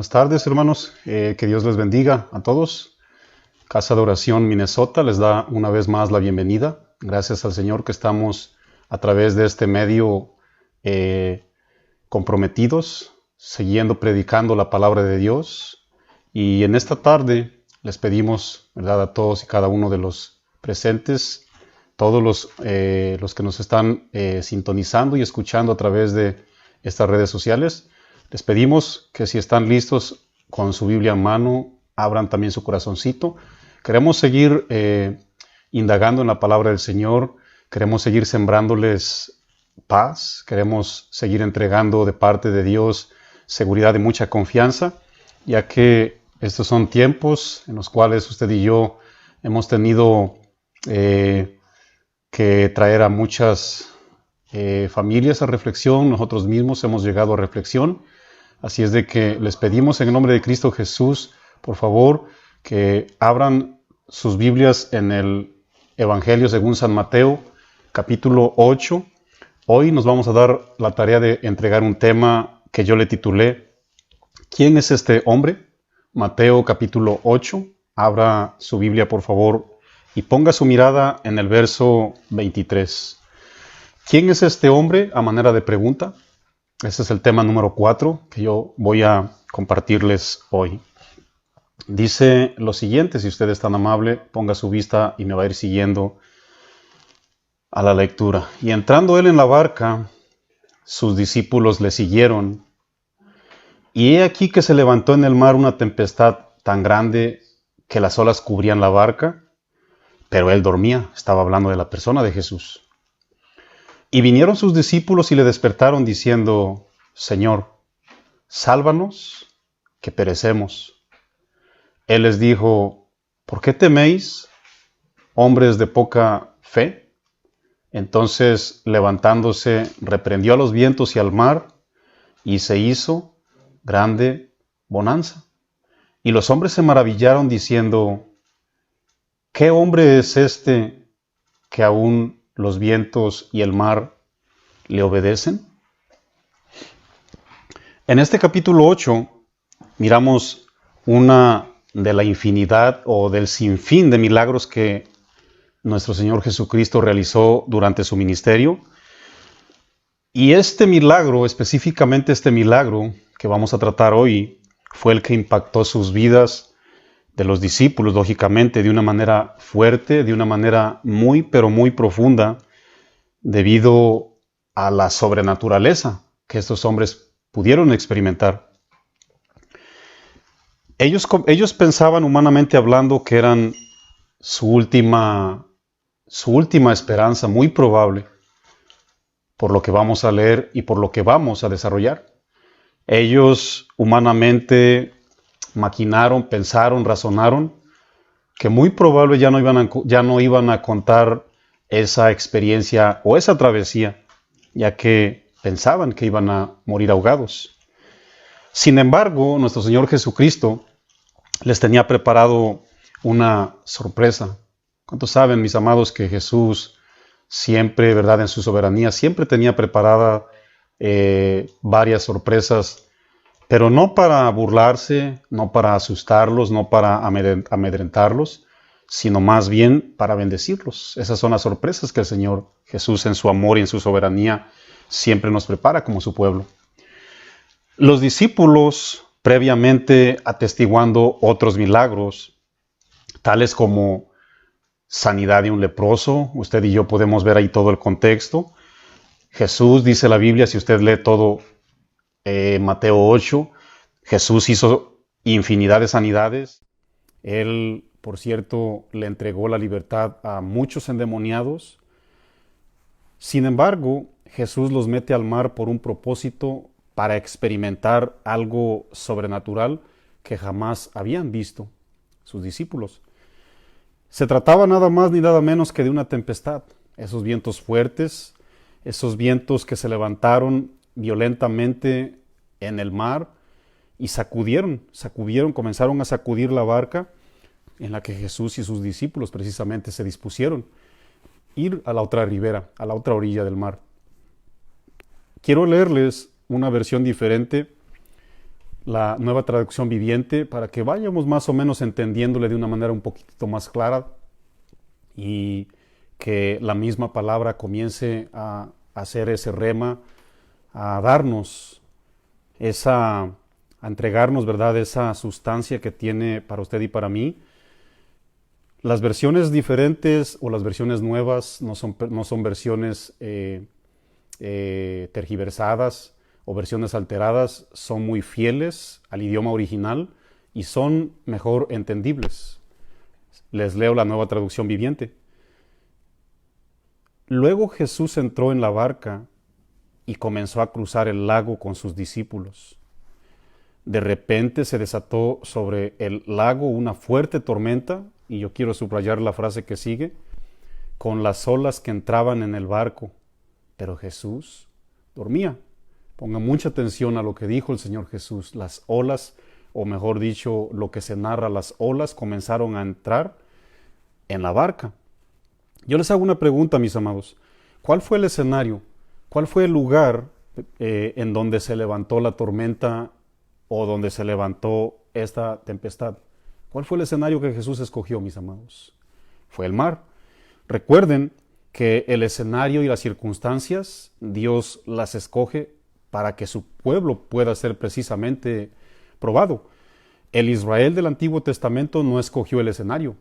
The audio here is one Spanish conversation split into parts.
Buenas tardes, hermanos. Que Dios les bendiga a todos. Casa de Oración Minnesota les da una vez más la bienvenida. Gracias al Señor que estamos a través de este medio comprometidos, siguiendo predicando la palabra de Dios. Y en esta tarde les pedimos, ¿verdad?, a todos y cada uno de los presentes, todos los que nos están sintonizando y escuchando a través de estas redes sociales, les pedimos que si están listos con su Biblia en mano, abran también su corazoncito. Queremos seguir indagando en la palabra del Señor, queremos seguir sembrándoles paz, queremos seguir entregando de parte de Dios seguridad y mucha confianza, ya que estos son tiempos en los cuales usted y yo hemos tenido que traer a muchas familias a reflexión. Nosotros mismos hemos llegado a reflexión. Así es de que les pedimos en el nombre de Cristo Jesús, por favor, que abran sus Biblias en el Evangelio según San Mateo, capítulo 8. Hoy nos vamos a dar la tarea de entregar un tema que yo le titulé ¿Quién es este hombre? Mateo capítulo 8. Abra su Biblia, por favor, y ponga su mirada en el verso 23. ¿Quién es este hombre? A manera de pregunta. Ese es el tema número 4 que yo voy a compartirles hoy. Dice lo siguiente, si usted es tan amable, ponga su vista y me va a ir siguiendo a la lectura. Y entrando él en la barca, sus discípulos le siguieron. Y he aquí que se levantó en el mar una tempestad tan grande que las olas cubrían la barca, pero él dormía. Estaba hablando de la persona de Jesús. Y vinieron sus discípulos y le despertaron diciendo: Señor, sálvanos, que perecemos. Él les dijo: ¿por qué teméis, hombres de poca fe? Entonces, levantándose, reprendió a los vientos y al mar, y se hizo grande bonanza. Y los hombres se maravillaron diciendo: ¿qué hombre es este que aún los vientos y el mar le obedecen? En este capítulo 8 miramos una de la infinidad o del sinfín de milagros que nuestro Señor Jesucristo realizó durante su ministerio. Y este milagro, específicamente este milagro que vamos a tratar hoy, fue el que impactó sus vidas de los discípulos, lógicamente, de una manera fuerte, de una manera muy, pero muy profunda, debido a la sobrenaturaleza que estos hombres pudieron experimentar. Ellos pensaban, humanamente hablando, que eran su última esperanza, muy probable, por lo que vamos a leer y por lo que vamos a desarrollar. Ellos humanamente maquinaron, pensaron, razonaron que muy probable ya no iban a contar esa experiencia o esa travesía, ya que pensaban que iban a morir ahogados. Sin embargo, nuestro Señor Jesucristo les tenía preparado una sorpresa. ¿Cuántos saben, mis amados, que Jesús siempre, verdad, en su soberanía, siempre tenía preparada varias sorpresas, pero no para burlarse, no para asustarlos, no para amedrentarlos, sino más bien para bendecirlos? Esas son las sorpresas que el Señor Jesús, en su amor y en su soberanía, siempre nos prepara como su pueblo. Los discípulos, previamente atestiguando otros milagros, tales como sanidad de un leproso, usted y yo podemos ver ahí todo el contexto. Jesús, dice la Biblia, si usted lee todo Mateo 8, Jesús hizo infinidad de sanidades. Él, por cierto, le entregó la libertad a muchos endemoniados. Sin embargo, Jesús los mete al mar por un propósito, para experimentar algo sobrenatural que jamás habían visto sus discípulos. Se trataba nada más ni nada menos que de una tempestad. Esos vientos fuertes, esos vientos que se levantaron violentamente en el mar y sacudieron, comenzaron a sacudir la barca en la que Jesús y sus discípulos precisamente se dispusieron ir a la otra ribera, a la otra orilla del mar. Quiero leerles una versión diferente la Nueva Traducción Viviente para que vayamos más o menos entendiéndole de una manera un poquito más clara y que la misma palabra comience a hacer ese rema, a darnos a entregarnos, ¿verdad?, esa sustancia que tiene para usted y para mí. Las versiones diferentes o las versiones nuevas no son versiones tergiversadas o versiones alteradas, son muy fieles al idioma original y son mejor entendibles. Les leo la Nueva Traducción Viviente. Luego Jesús entró en la barca y comenzó a cruzar el lago con sus discípulos. De repente se desató sobre el lago una fuerte tormenta, y yo quiero subrayar la frase que sigue, con las olas que entraban en el barco, pero Jesús dormía. Ponga mucha atención a lo que dijo el Señor Jesús. Las olas, o mejor dicho, lo que se narra, las olas comenzaron a entrar en la barca. Yo les hago una pregunta, mis amados. ¿Cuál fue el escenario? ¿Cuál fue el lugar en donde se levantó la tormenta o donde se levantó esta tempestad? ¿Cuál fue el escenario que Jesús escogió, mis amados? Fue el mar. Recuerden que el escenario y las circunstancias, Dios las escoge para que su pueblo pueda ser precisamente probado. El Israel del Antiguo Testamento no escogió el escenario.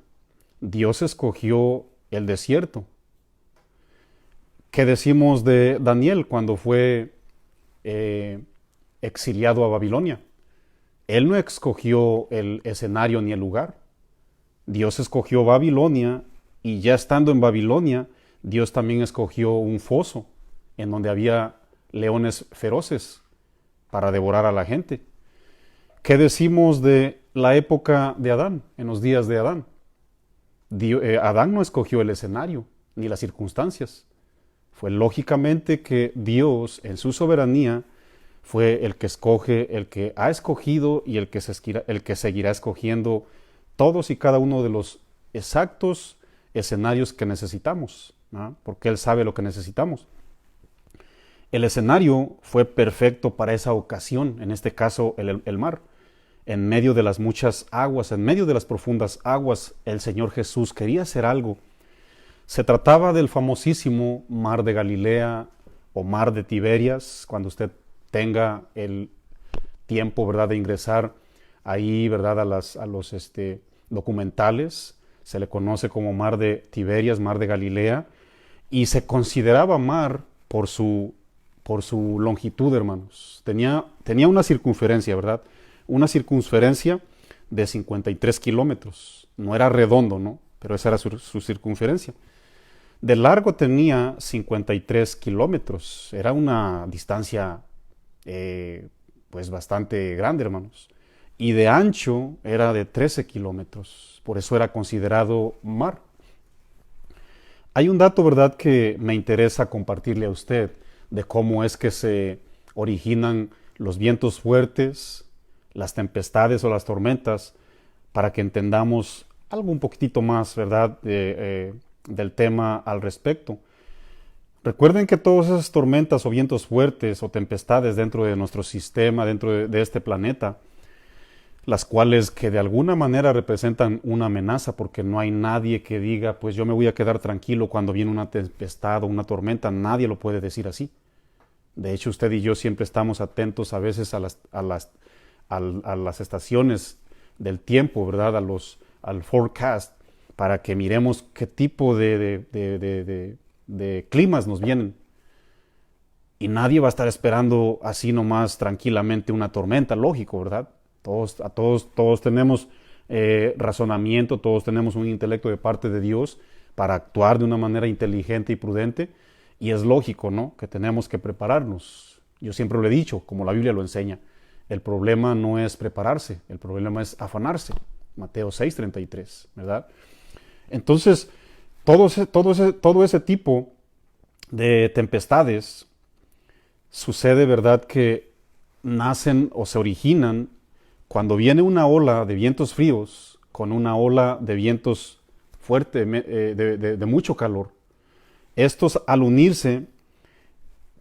Dios escogió el desierto. ¿Qué decimos de Daniel cuando fue exiliado a Babilonia? Él no escogió el escenario ni el lugar. Dios escogió Babilonia, y ya estando en Babilonia, Dios también escogió un foso en donde había leones feroces para devorar a la gente. ¿Qué decimos de la época de Adán, en los días de Adán? Adán no escogió el escenario ni las circunstancias. Fue lógicamente que Dios, en su soberanía, fue el que escoge, el que ha escogido y el que seguirá escogiendo todos y cada uno de los exactos escenarios que necesitamos, ¿no? Porque Él sabe lo que necesitamos. El escenario fue perfecto para esa ocasión, en este caso el mar. En medio de las muchas aguas, en medio de las profundas aguas, el Señor Jesús quería hacer algo. Se trataba del famosísimo mar de Galilea o mar de Tiberias. Cuando usted tenga el tiempo, ¿verdad?, de ingresar ahí, ¿verdad?, a los documentales, se le conoce como mar de Tiberias, mar de Galilea, y se consideraba mar por su longitud, hermanos. Tenía una circunferencia, ¿verdad? Una circunferencia de 53 kilómetros. No era redondo, ¿no? Pero esa era su circunferencia. De largo tenía 53 kilómetros. Era una distancia pues bastante grande, hermanos. Y de ancho era de 13 kilómetros. Por eso era considerado mar. Hay un dato, ¿verdad?, que me interesa compartirle a usted de cómo es que se originan los vientos fuertes, las tempestades o las tormentas, para que entendamos algo un poquitito más, ¿verdad?, del tema al respecto. Recuerden que todas esas tormentas o vientos fuertes o tempestades dentro de nuestro sistema, dentro de este planeta, las cuales que de alguna manera representan una amenaza, porque no hay nadie que diga, pues yo me voy a quedar tranquilo cuando viene una tempestad o una tormenta. Nadie lo puede decir así. De hecho, usted y yo siempre estamos atentos a veces a las estaciones del tiempo, ¿verdad?, al forecast, para que miremos qué tipo de climas nos vienen. Y nadie va a estar esperando así nomás tranquilamente una tormenta, lógico, ¿verdad? Todos tenemos razonamiento, todos tenemos un intelecto de parte de Dios para actuar de una manera inteligente y prudente, y es lógico, ¿no?, que tenemos que prepararnos. Yo siempre lo he dicho, como la Biblia lo enseña, el problema no es prepararse, el problema es afanarse. Mateo 6:33, ¿verdad? Entonces, todo ese tipo de tempestades sucede, ¿verdad?, que nacen o se originan cuando viene una ola de vientos fríos con una ola de vientos fuertes, de mucho calor. Estos, al unirse,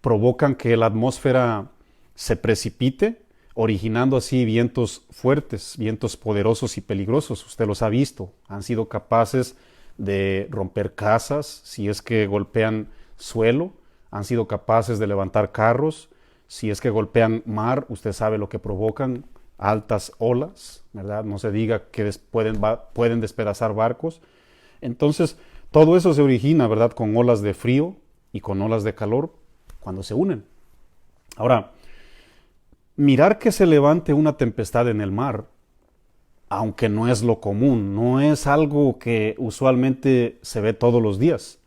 provocan que la atmósfera se precipite originando así vientos fuertes, vientos poderosos y peligrosos. Usted los ha visto, han sido capaces de romper casas si es que golpean suelo, han sido capaces de levantar carros, si es que golpean mar, usted sabe lo que provocan, altas olas, ¿verdad? No se diga que pueden despedazar barcos. Entonces, todo eso se origina, ¿verdad?, con olas de frío y con olas de calor cuando se unen. Ahora, mirar que se levante una tempestad en el mar, aunque no es lo común, no es algo que usualmente se ve todos los días.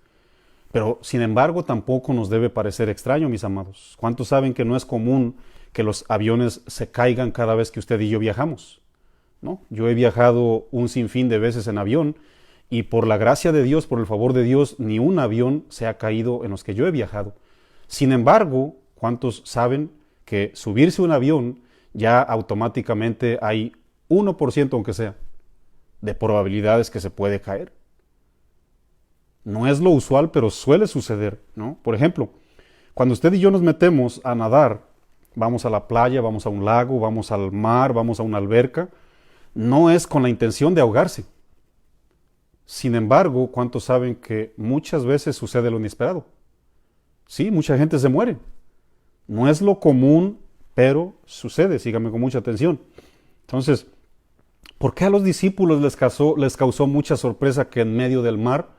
Pero, sin embargo, tampoco nos debe parecer extraño, mis amados. ¿Cuántos saben que no es común que los aviones se caigan cada vez que usted y yo viajamos? ¿No? Yo he viajado un sinfín de veces en avión y por la gracia de Dios, por el favor de Dios, ni un avión se ha caído en los que yo he viajado. Sin embargo, ¿cuántos saben que subirse a un avión ya automáticamente hay 1%, aunque sea, de probabilidades que se puede caer? No es lo usual, pero suele suceder, ¿no? Por ejemplo, cuando usted y yo nos metemos a nadar, vamos a la playa, vamos a un lago, vamos al mar, vamos a una alberca, no es con la intención de ahogarse. Sin embargo, ¿cuántos saben que muchas veces sucede lo inesperado? Sí, mucha gente se muere. No es lo común, pero sucede. Síganme con mucha atención. Entonces, ¿por qué a los discípulos les causó mucha sorpresa que en medio del mar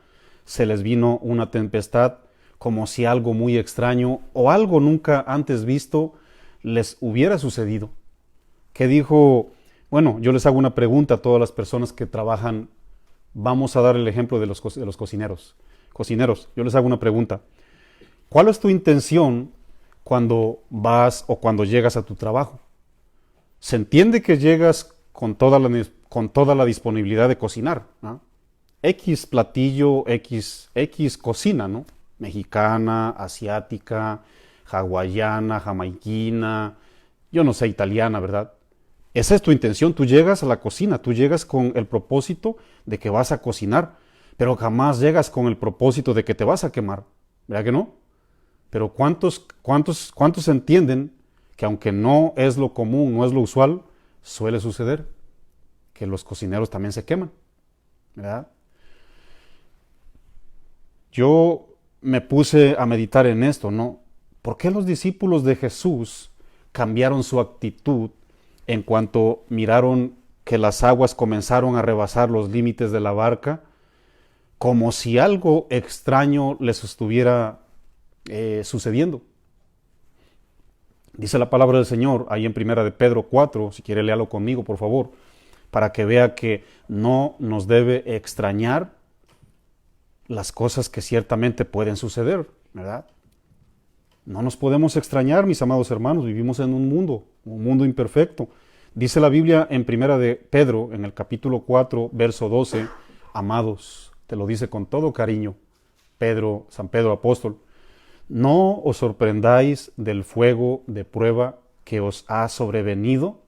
se les vino una tempestad, como si algo muy extraño o algo nunca antes visto les hubiera sucedido? ¿Qué dijo? Bueno, yo les hago una pregunta a todas las personas que trabajan. Vamos a dar el ejemplo de los cocineros. Cocineros, yo les hago una pregunta. ¿Cuál es tu intención cuando vas o cuando llegas a tu trabajo? Se entiende que llegas con toda la disponibilidad de cocinar, ¿no? X platillo, X cocina, ¿no? Mexicana, asiática, hawaiana, jamaiquina, yo no sé, italiana, ¿verdad? Esa es tu intención, tú llegas a la cocina, tú llegas con el propósito de que vas a cocinar, pero jamás llegas con el propósito de que te vas a quemar, ¿verdad que no? Pero ¿cuántos entienden que aunque no es lo común, no es lo usual, suele suceder que los cocineros también se queman, ¿verdad? Yo me puse a meditar en esto, ¿no? ¿Por qué los discípulos de Jesús cambiaron su actitud en cuanto miraron que las aguas comenzaron a rebasar los límites de la barca, como si algo extraño les estuviera sucediendo? Dice la palabra del Señor ahí en Primera de Pedro 4, si quiere léalo conmigo, por favor, para que vea que no nos debe extrañar las cosas que ciertamente pueden suceder, ¿verdad? No nos podemos extrañar, mis amados hermanos, vivimos en un mundo imperfecto. Dice la Biblia en Primera de Pedro, en el capítulo 4, verso 12, amados, te lo dice con todo cariño, San Pedro apóstol, no os sorprendáis del fuego de prueba que os ha sobrevenido,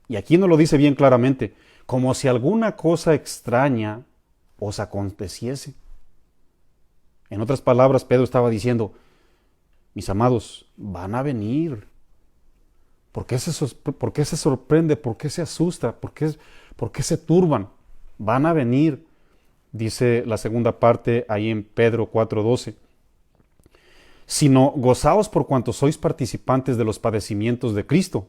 y aquí nos lo dice bien claramente, como si alguna cosa extraña os aconteciese. En otras palabras, Pedro estaba diciendo, mis amados, van a venir. ¿Por qué se sorprende? ¿Por qué se asusta? ¿Por qué se turban? Van a venir, dice la segunda parte ahí en Pedro 4:12. Sino gozaos por cuanto sois participantes de los padecimientos de Cristo,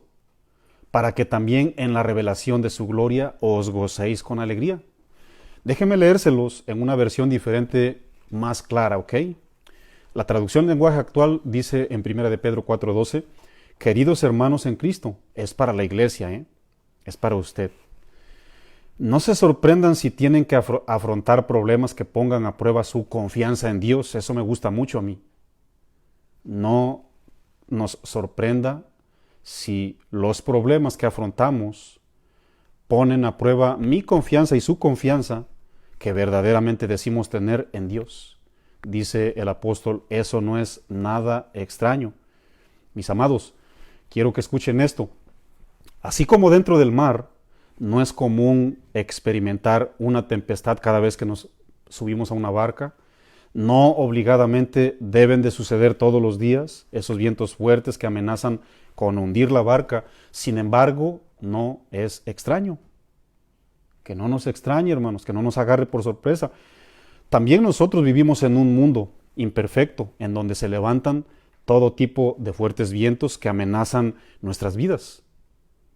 para que también en la revelación de su gloria os gocéis con alegría. Déjenme leérselos en una versión diferente, más clara, ¿ok? La traducción lenguaje actual dice en 1 de Pedro 4:12, queridos hermanos en Cristo, es para la iglesia, es para usted. No se sorprendan si tienen que afrontar problemas que pongan a prueba su confianza en Dios, eso me gusta mucho a mí. No nos sorprenda si los problemas que afrontamos ponen a prueba mi confianza y su confianza que verdaderamente decimos tener en Dios. Dice el apóstol, eso no es nada extraño. Mis amados, quiero que escuchen esto. Así como dentro del mar no es común experimentar una tempestad cada vez que nos subimos a una barca, No obligadamente deben de suceder todos los días, esos vientos fuertes que amenazan con hundir la barca. Sin embargo, no es extraño. Que no nos extrañe, hermanos, que no nos agarre por sorpresa. También nosotros vivimos en un mundo imperfecto, en donde se levantan todo tipo de fuertes vientos que amenazan nuestras vidas.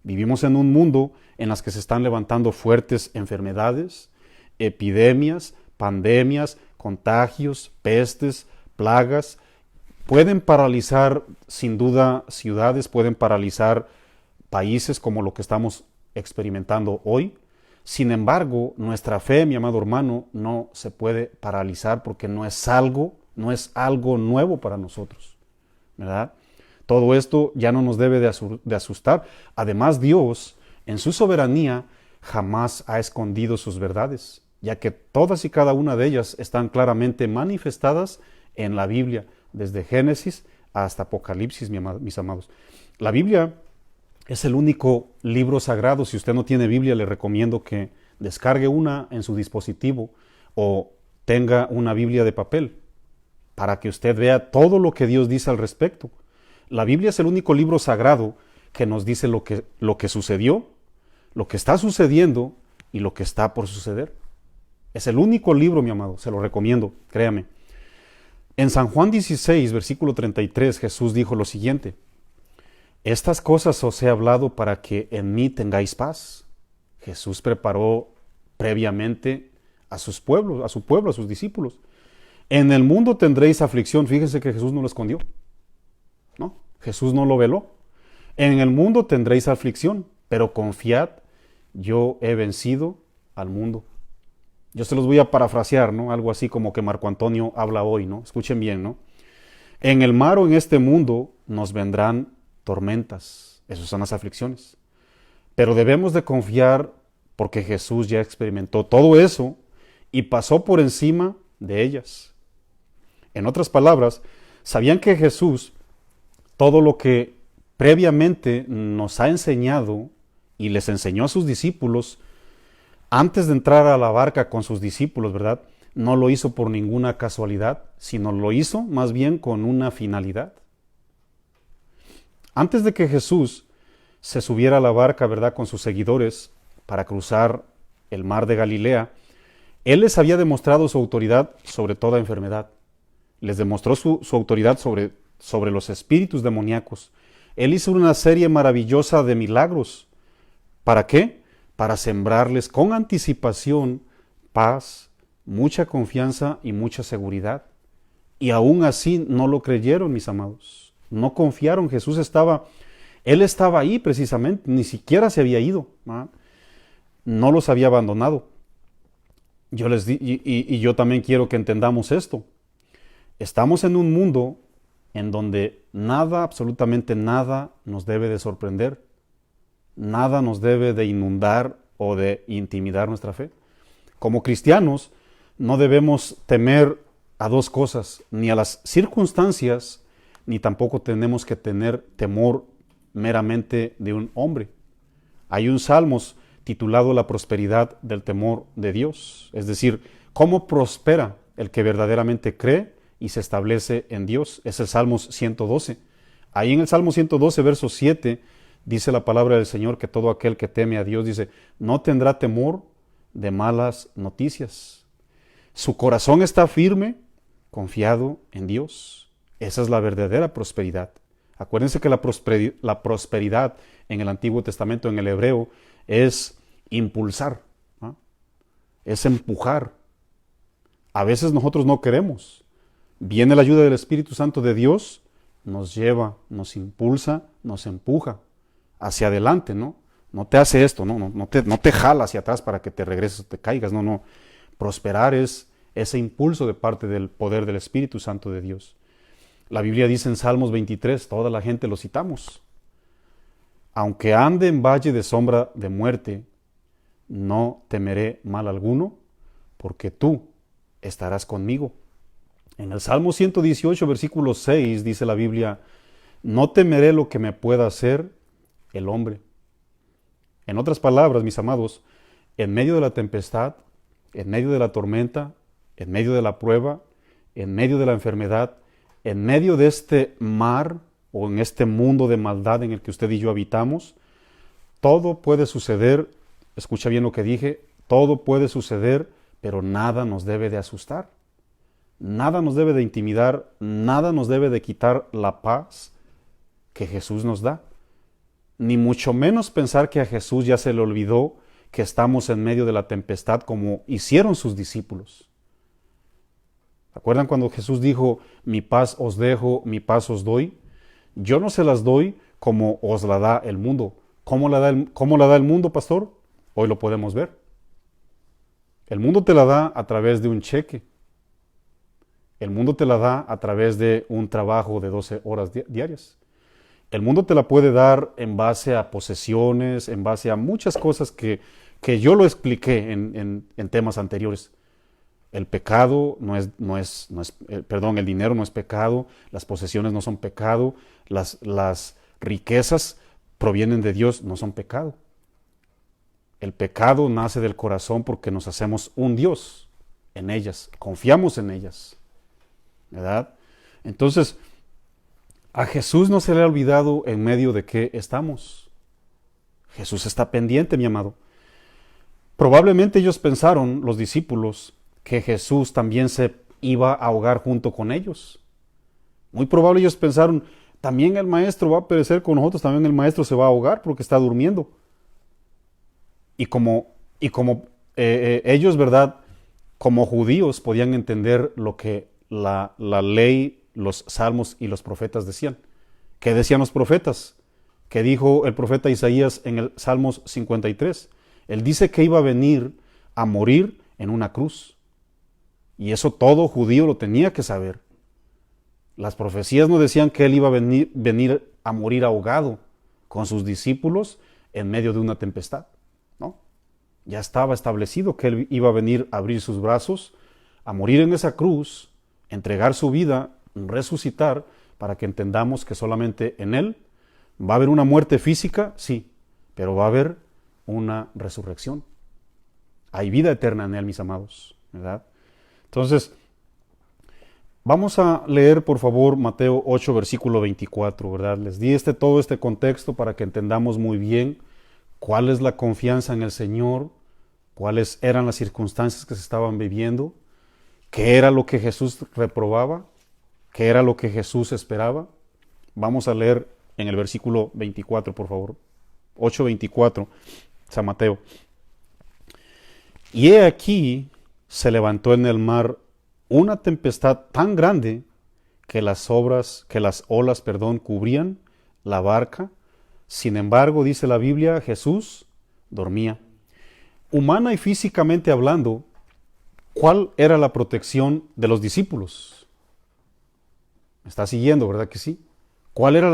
Vivimos en un mundo en las que se están levantando fuertes enfermedades, epidemias, pandemias, contagios, pestes, plagas. Pueden paralizar, sin duda, ciudades, pueden paralizar países como lo que estamos experimentando hoy. Sin embargo, nuestra fe, mi amado hermano, no se puede paralizar porque no es algo nuevo para nosotros, ¿verdad? Todo esto ya no nos debe de asustar. Además, Dios, en su soberanía, jamás ha escondido sus verdades, ya que todas y cada una de ellas están claramente manifestadas en la Biblia, desde Génesis hasta Apocalipsis, mis amados. La Biblia es el único libro sagrado. Si usted no tiene Biblia, le recomiendo que descargue una en su dispositivo o tenga una Biblia de papel para que usted vea todo lo que Dios dice al respecto. La Biblia es el único libro sagrado que nos dice lo que sucedió, lo que está sucediendo y lo que está por suceder. Es el único libro, mi amado, se lo recomiendo, créame. En San Juan 16, versículo 33, Jesús dijo lo siguiente: estas cosas os he hablado para que en mí tengáis paz. Jesús preparó previamente a su pueblo, a sus discípulos. En el mundo tendréis aflicción. Fíjense que Jesús no lo escondió, ¿no? Jesús no lo veló. En el mundo tendréis aflicción, pero confiad, yo he vencido al mundo. Yo se los voy a parafrasear, ¿no? Algo así como que Marco Antonio habla hoy, ¿no? Escuchen bien, ¿no? En el mar o en este mundo nos vendrán tormentas, esas son las aflicciones. Pero debemos de confiar porque Jesús ya experimentó todo eso y pasó por encima de ellas. En otras palabras, ¿sabían que Jesús, todo lo que previamente nos ha enseñado y les enseñó a sus discípulos, antes de entrar a la barca con sus discípulos, ¿verdad? No lo hizo por ninguna casualidad, sino lo hizo más bien con una finalidad. Antes de que Jesús se subiera a la barca, ¿verdad?, con sus seguidores para cruzar el mar de Galilea, Él les había demostrado su autoridad sobre toda enfermedad. Les demostró su autoridad sobre los espíritus demoníacos. Él hizo una serie maravillosa de milagros. ¿Para qué? Para sembrarles con anticipación paz, mucha confianza y mucha seguridad. Y aún así no lo creyeron, mis amados. No confiaron. Él estaba ahí precisamente, ni siquiera se había ido, ¿verdad? No los había abandonado. Yo también quiero que entendamos esto. Estamos en un mundo en donde nada, absolutamente nada, nos debe de sorprender. Nada nos debe de inundar o de intimidar nuestra fe. Como cristianos, no debemos temer a dos cosas, ni a las circunstancias, ni tampoco tenemos que tener temor meramente de un hombre. Hay un Salmos titulado La prosperidad del temor de Dios, es decir, cómo prospera el que verdaderamente cree y se establece en Dios. Es el Salmos 112. Ahí en el Salmo 112, verso 7, dice la palabra del Señor que todo aquel que teme a Dios, dice, no tendrá temor de malas noticias. Su corazón está firme, confiado en Dios. Esa es la verdadera prosperidad. Acuérdense que la prosperidad en el Antiguo Testamento, en el hebreo, es impulsar, ¿no? Es empujar. A veces nosotros no queremos. Viene la ayuda del Espíritu Santo de Dios, nos lleva, nos impulsa, nos empuja hacia adelante, ¿no? No te hace esto, no te jala hacia atrás para que te regreses o te caigas, no. Prosperar es ese impulso de parte del poder del Espíritu Santo de Dios. La Biblia dice en Salmos 23, toda la gente lo citamos: aunque ande en valle de sombra de muerte, no temeré mal alguno, porque tú estarás conmigo. En el Salmo 118, versículo 6, dice la Biblia, no temeré lo que me pueda hacer el hombre. En otras palabras, mis amados, en medio de la tempestad, en medio de la tormenta, en medio de la prueba, en medio de la enfermedad, en medio de este mar o en este mundo de maldad en el que usted y yo habitamos, todo puede suceder, escucha bien lo que dije, todo puede suceder, pero nada nos debe de asustar, nada nos debe de intimidar, nada nos debe de quitar la paz que Jesús nos da, ni mucho menos pensar que a Jesús ya se le olvidó que estamos en medio de la tempestad como hicieron sus discípulos. ¿Recuerdan cuando Jesús dijo, mi paz os dejo, mi paz os doy? Yo no se las doy como os la da el mundo. ¿Cómo la da el mundo, pastor? Hoy lo podemos ver. El mundo te la da a través de un cheque. El mundo te la da a través de un trabajo de 12 horas diarias. El mundo te la puede dar en base a posesiones, en base a muchas cosas que yo lo expliqué en temas anteriores. El pecado el dinero no es pecado, las posesiones no son pecado, las riquezas provienen de Dios, no son pecado. El pecado nace del corazón porque nos hacemos un Dios en ellas, confiamos en ellas, ¿verdad? Entonces, a Jesús no se le ha olvidado en medio de qué estamos. Jesús está pendiente, mi amado. Probablemente ellos pensaron, los discípulos, que Jesús también se iba a ahogar junto con ellos. Muy probable ellos pensaron, también el maestro va a perecer con nosotros, también el maestro se va a ahogar porque está durmiendo. Y como ellos, ¿verdad? Como judíos podían entender lo que la ley, los salmos y los profetas decían. ¿Qué decían los profetas? ¿Qué dijo el profeta Isaías en el Salmos 53? Él dice que iba a venir a morir en una cruz. Y eso todo judío lo tenía que saber. Las profecías no decían que él iba a venir a morir ahogado con sus discípulos en medio de una tempestad. ¿No? Ya estaba establecido que él iba a venir a abrir sus brazos, a morir en esa cruz, entregar su vida, resucitar, para que entendamos que solamente en él va a haber una muerte física, sí, pero va a haber una resurrección. Hay vida eterna en él, mis amados, ¿verdad? Entonces, vamos a leer, por favor, Mateo 8, versículo 24, ¿verdad? Les di todo este contexto para que entendamos muy bien cuál es la confianza en el Señor, cuáles eran las circunstancias que se estaban viviendo, qué era lo que Jesús reprobaba, qué era lo que Jesús esperaba. Vamos a leer en el versículo 24, por favor. 8:24, San Mateo. Y he aquí, se levantó en el mar una tempestad tan grande que las olas, cubrían la barca. Sin embargo, dice la Biblia, Jesús dormía. Humana y físicamente hablando, ¿cuál era la protección de los discípulos? ¿Me está siguiendo, verdad que sí? ¿Cuál era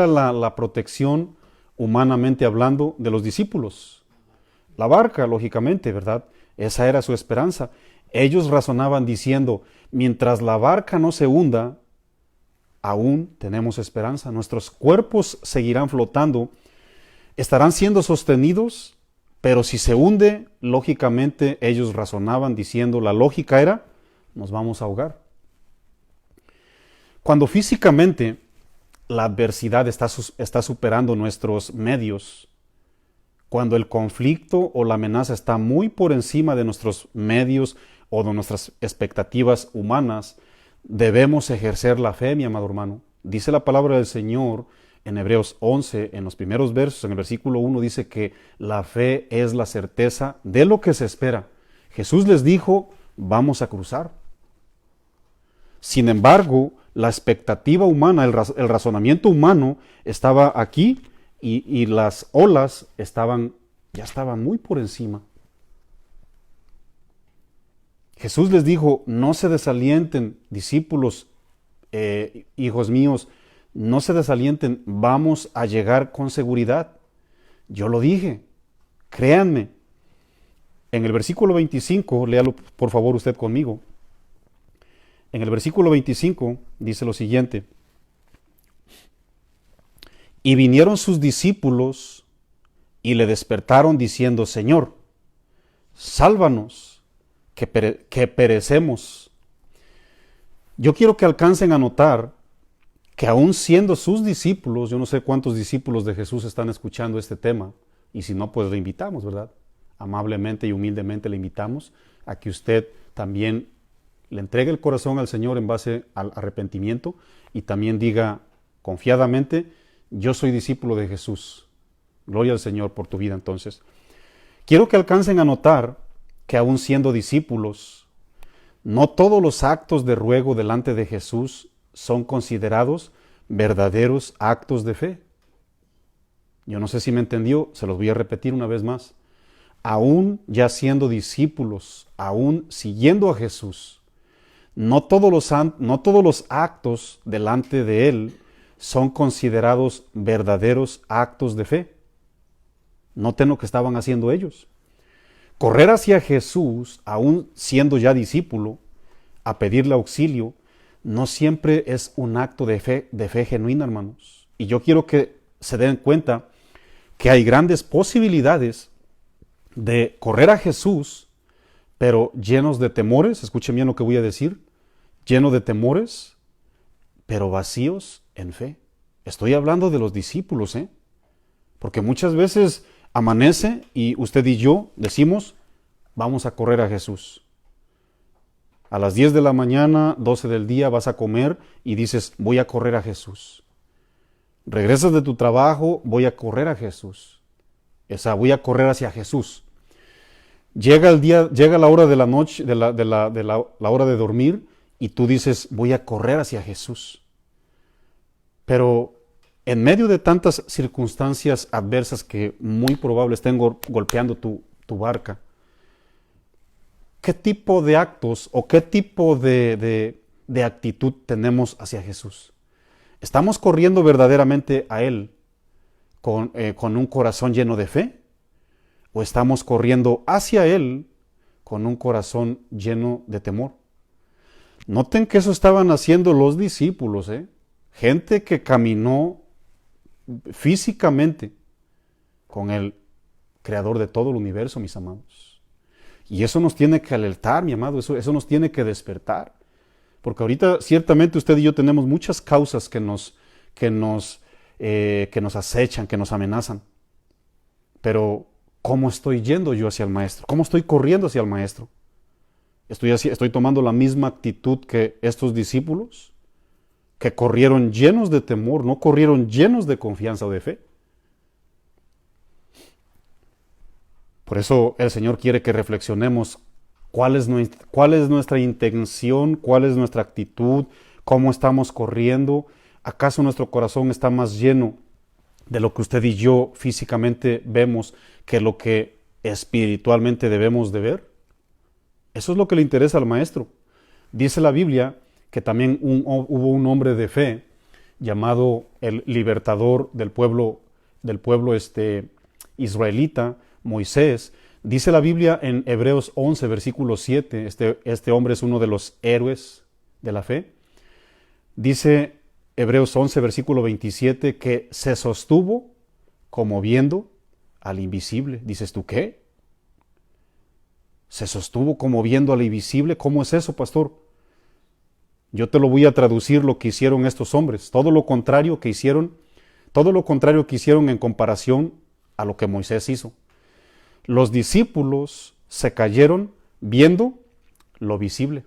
la protección humanamente hablando de los discípulos? La barca, lógicamente, ¿verdad? Esa era su esperanza. Ellos razonaban diciendo, mientras la barca no se hunda, aún tenemos esperanza. Nuestros cuerpos seguirán flotando, estarán siendo sostenidos, pero si se hunde, lógicamente ellos razonaban diciendo, la lógica era, nos vamos a ahogar. Cuando físicamente la adversidad está superando nuestros medios, cuando el conflicto o la amenaza está muy por encima de nuestros medios o de nuestras expectativas humanas, debemos ejercer la fe, mi amado hermano. Dice la palabra del Señor en Hebreos 11, en los primeros versos, en el versículo 1, dice que la fe es la certeza de lo que se espera. Jesús les dijo, vamos a cruzar. Sin embargo, la expectativa humana, el razonamiento humano estaba aquí y las olas ya estaban muy por encima. Jesús les dijo, no se desalienten, discípulos, hijos míos, no se desalienten, vamos a llegar con seguridad. Yo lo dije, créanme. En el versículo 25, léalo por favor usted conmigo. En el versículo 25 dice lo siguiente: y vinieron sus discípulos y le despertaron diciendo, Señor, sálvanos, que perecemos. Yo quiero que alcancen a notar que aún siendo sus discípulos, yo no sé cuántos discípulos de Jesús están escuchando este tema, y si no, pues le invitamos, ¿verdad? Amablemente y humildemente le invitamos a que usted también le entregue el corazón al Señor en base al arrepentimiento y también diga confiadamente, yo soy discípulo de Jesús. Gloria al Señor por tu vida entonces. Quiero que alcancen a notar que aún siendo discípulos, no todos los actos de ruego delante de Jesús son considerados verdaderos actos de fe. Yo no sé si me entendió, se los voy a repetir una vez más. Aún ya siendo discípulos, aún siguiendo a Jesús, no todos los actos delante de Él son considerados verdaderos actos de fe. Noten lo que estaban haciendo ellos. Correr hacia Jesús, aún siendo ya discípulo, a pedirle auxilio, no siempre es un acto de fe genuina, hermanos. Y yo quiero que se den cuenta que hay grandes posibilidades de correr a Jesús, pero llenos de temores, escuchen bien lo que voy a decir, llenos de temores, pero vacíos en fe. Estoy hablando de los discípulos, porque muchas veces amanece y usted y yo decimos, vamos a correr a Jesús. A las 10 de la mañana, 12 del día vas a comer y dices, voy a correr a Jesús. Regresas de tu trabajo, voy a correr a Jesús. Voy a correr hacia Jesús. Llega la hora de la noche, la hora de dormir, y tú dices, voy a correr hacia Jesús. Pero en medio de tantas circunstancias adversas que muy probable estén golpeando tu barca, ¿qué tipo de actos o qué tipo de actitud tenemos hacia Jesús? ¿Estamos corriendo verdaderamente a Él con un corazón lleno de fe? ¿O estamos corriendo hacia Él con un corazón lleno de temor? Noten que eso estaban haciendo los discípulos, gente que caminó físicamente con el Creador de todo el universo, mis amados. Y eso nos tiene que alertar, mi amado, eso nos tiene que despertar. Porque ahorita ciertamente usted y yo tenemos muchas causas que nos acechan, que nos amenazan. Pero, ¿cómo estoy yendo yo hacia el Maestro? ¿Cómo estoy corriendo hacia el Maestro? ¿Estoy tomando la misma actitud que estos discípulos? Que corrieron llenos de temor, no corrieron llenos de confianza o de fe. Por eso el Señor quiere que reflexionemos cuál es nuestra intención, cuál es nuestra actitud, cómo estamos corriendo. ¿Acaso nuestro corazón está más lleno de lo que usted y yo físicamente vemos que lo que espiritualmente debemos de ver? Eso es lo que le interesa al Maestro. Dice la Biblia que también hubo un hombre de fe llamado el libertador del pueblo israelita, Moisés. Dice la Biblia en Hebreos 11, versículo 7, este hombre es uno de los héroes de la fe. Dice Hebreos 11, versículo 27, que se sostuvo como viendo al invisible. ¿Dices tú qué? Se sostuvo como viendo al invisible. ¿Cómo es eso, pastor? Yo te lo voy a traducir lo que hicieron estos hombres. Todo lo contrario que hicieron en comparación a lo que Moisés hizo. Los discípulos se cayeron viendo lo visible.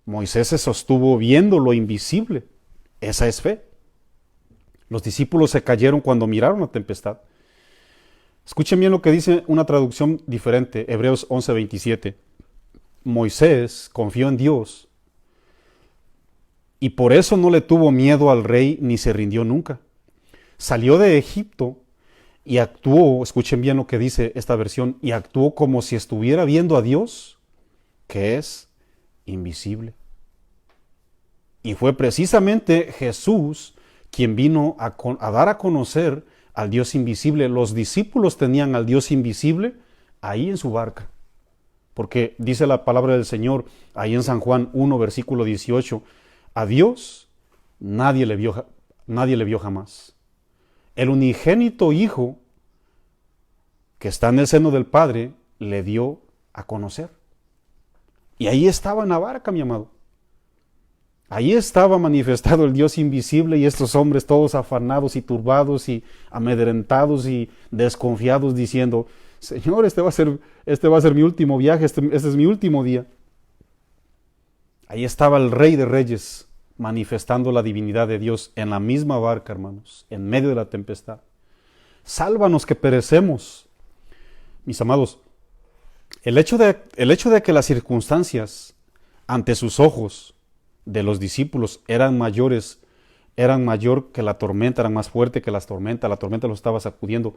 Moisés se sostuvo viendo lo invisible. Esa es fe. Los discípulos se cayeron cuando miraron la tempestad. Escuchen bien lo que dice una traducción diferente, Hebreos 11:27. Moisés confió en Dios y por eso no le tuvo miedo al rey ni se rindió nunca. Salió de Egipto y actuó, escuchen bien lo que dice esta versión, y actuó como si estuviera viendo a Dios, que es invisible. Y fue precisamente Jesús quien vino a dar a conocer al Dios invisible. Los discípulos tenían al Dios invisible ahí en su barca. Porque dice la palabra del Señor ahí en San Juan 1, versículo 18, a Dios nadie le vio jamás. El unigénito Hijo que está en el seno del Padre le dio a conocer. Y ahí estaba en la barca, mi amado. Ahí estaba manifestado el Dios invisible y estos hombres todos afanados y turbados y amedrentados y desconfiados diciendo, Señor, este va a ser mi último viaje, este es mi último día. Ahí estaba el Rey de Reyes manifestando la divinidad de Dios en la misma barca, hermanos, en medio de la tempestad. Sálvanos que perecemos. Mis amados, el hecho de que las circunstancias ante sus ojos de los discípulos eran mayor que la tormenta, eran más fuerte que la tormenta los estaba sacudiendo.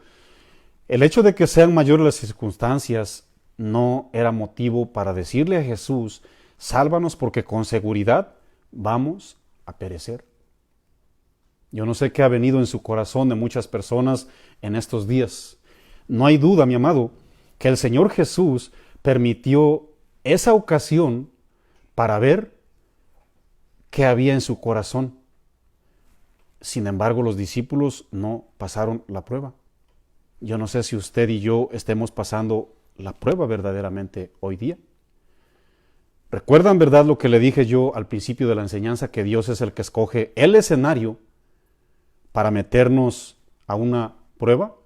El hecho de que sean mayores las circunstancias no era motivo para decirle a Jesús, sálvanos porque con seguridad vamos a perecer. Yo no sé qué ha venido en su corazón de muchas personas en estos días. No hay duda, mi amado, que el Señor Jesús permitió esa ocasión para ver qué había en su corazón. Sin embargo, los discípulos no pasaron la prueba. Yo no sé si usted y yo estemos pasando la prueba verdaderamente hoy día. ¿Recuerdan, verdad, lo que le dije yo al principio de la enseñanza, que Dios es el que escoge el escenario para meternos a una prueba?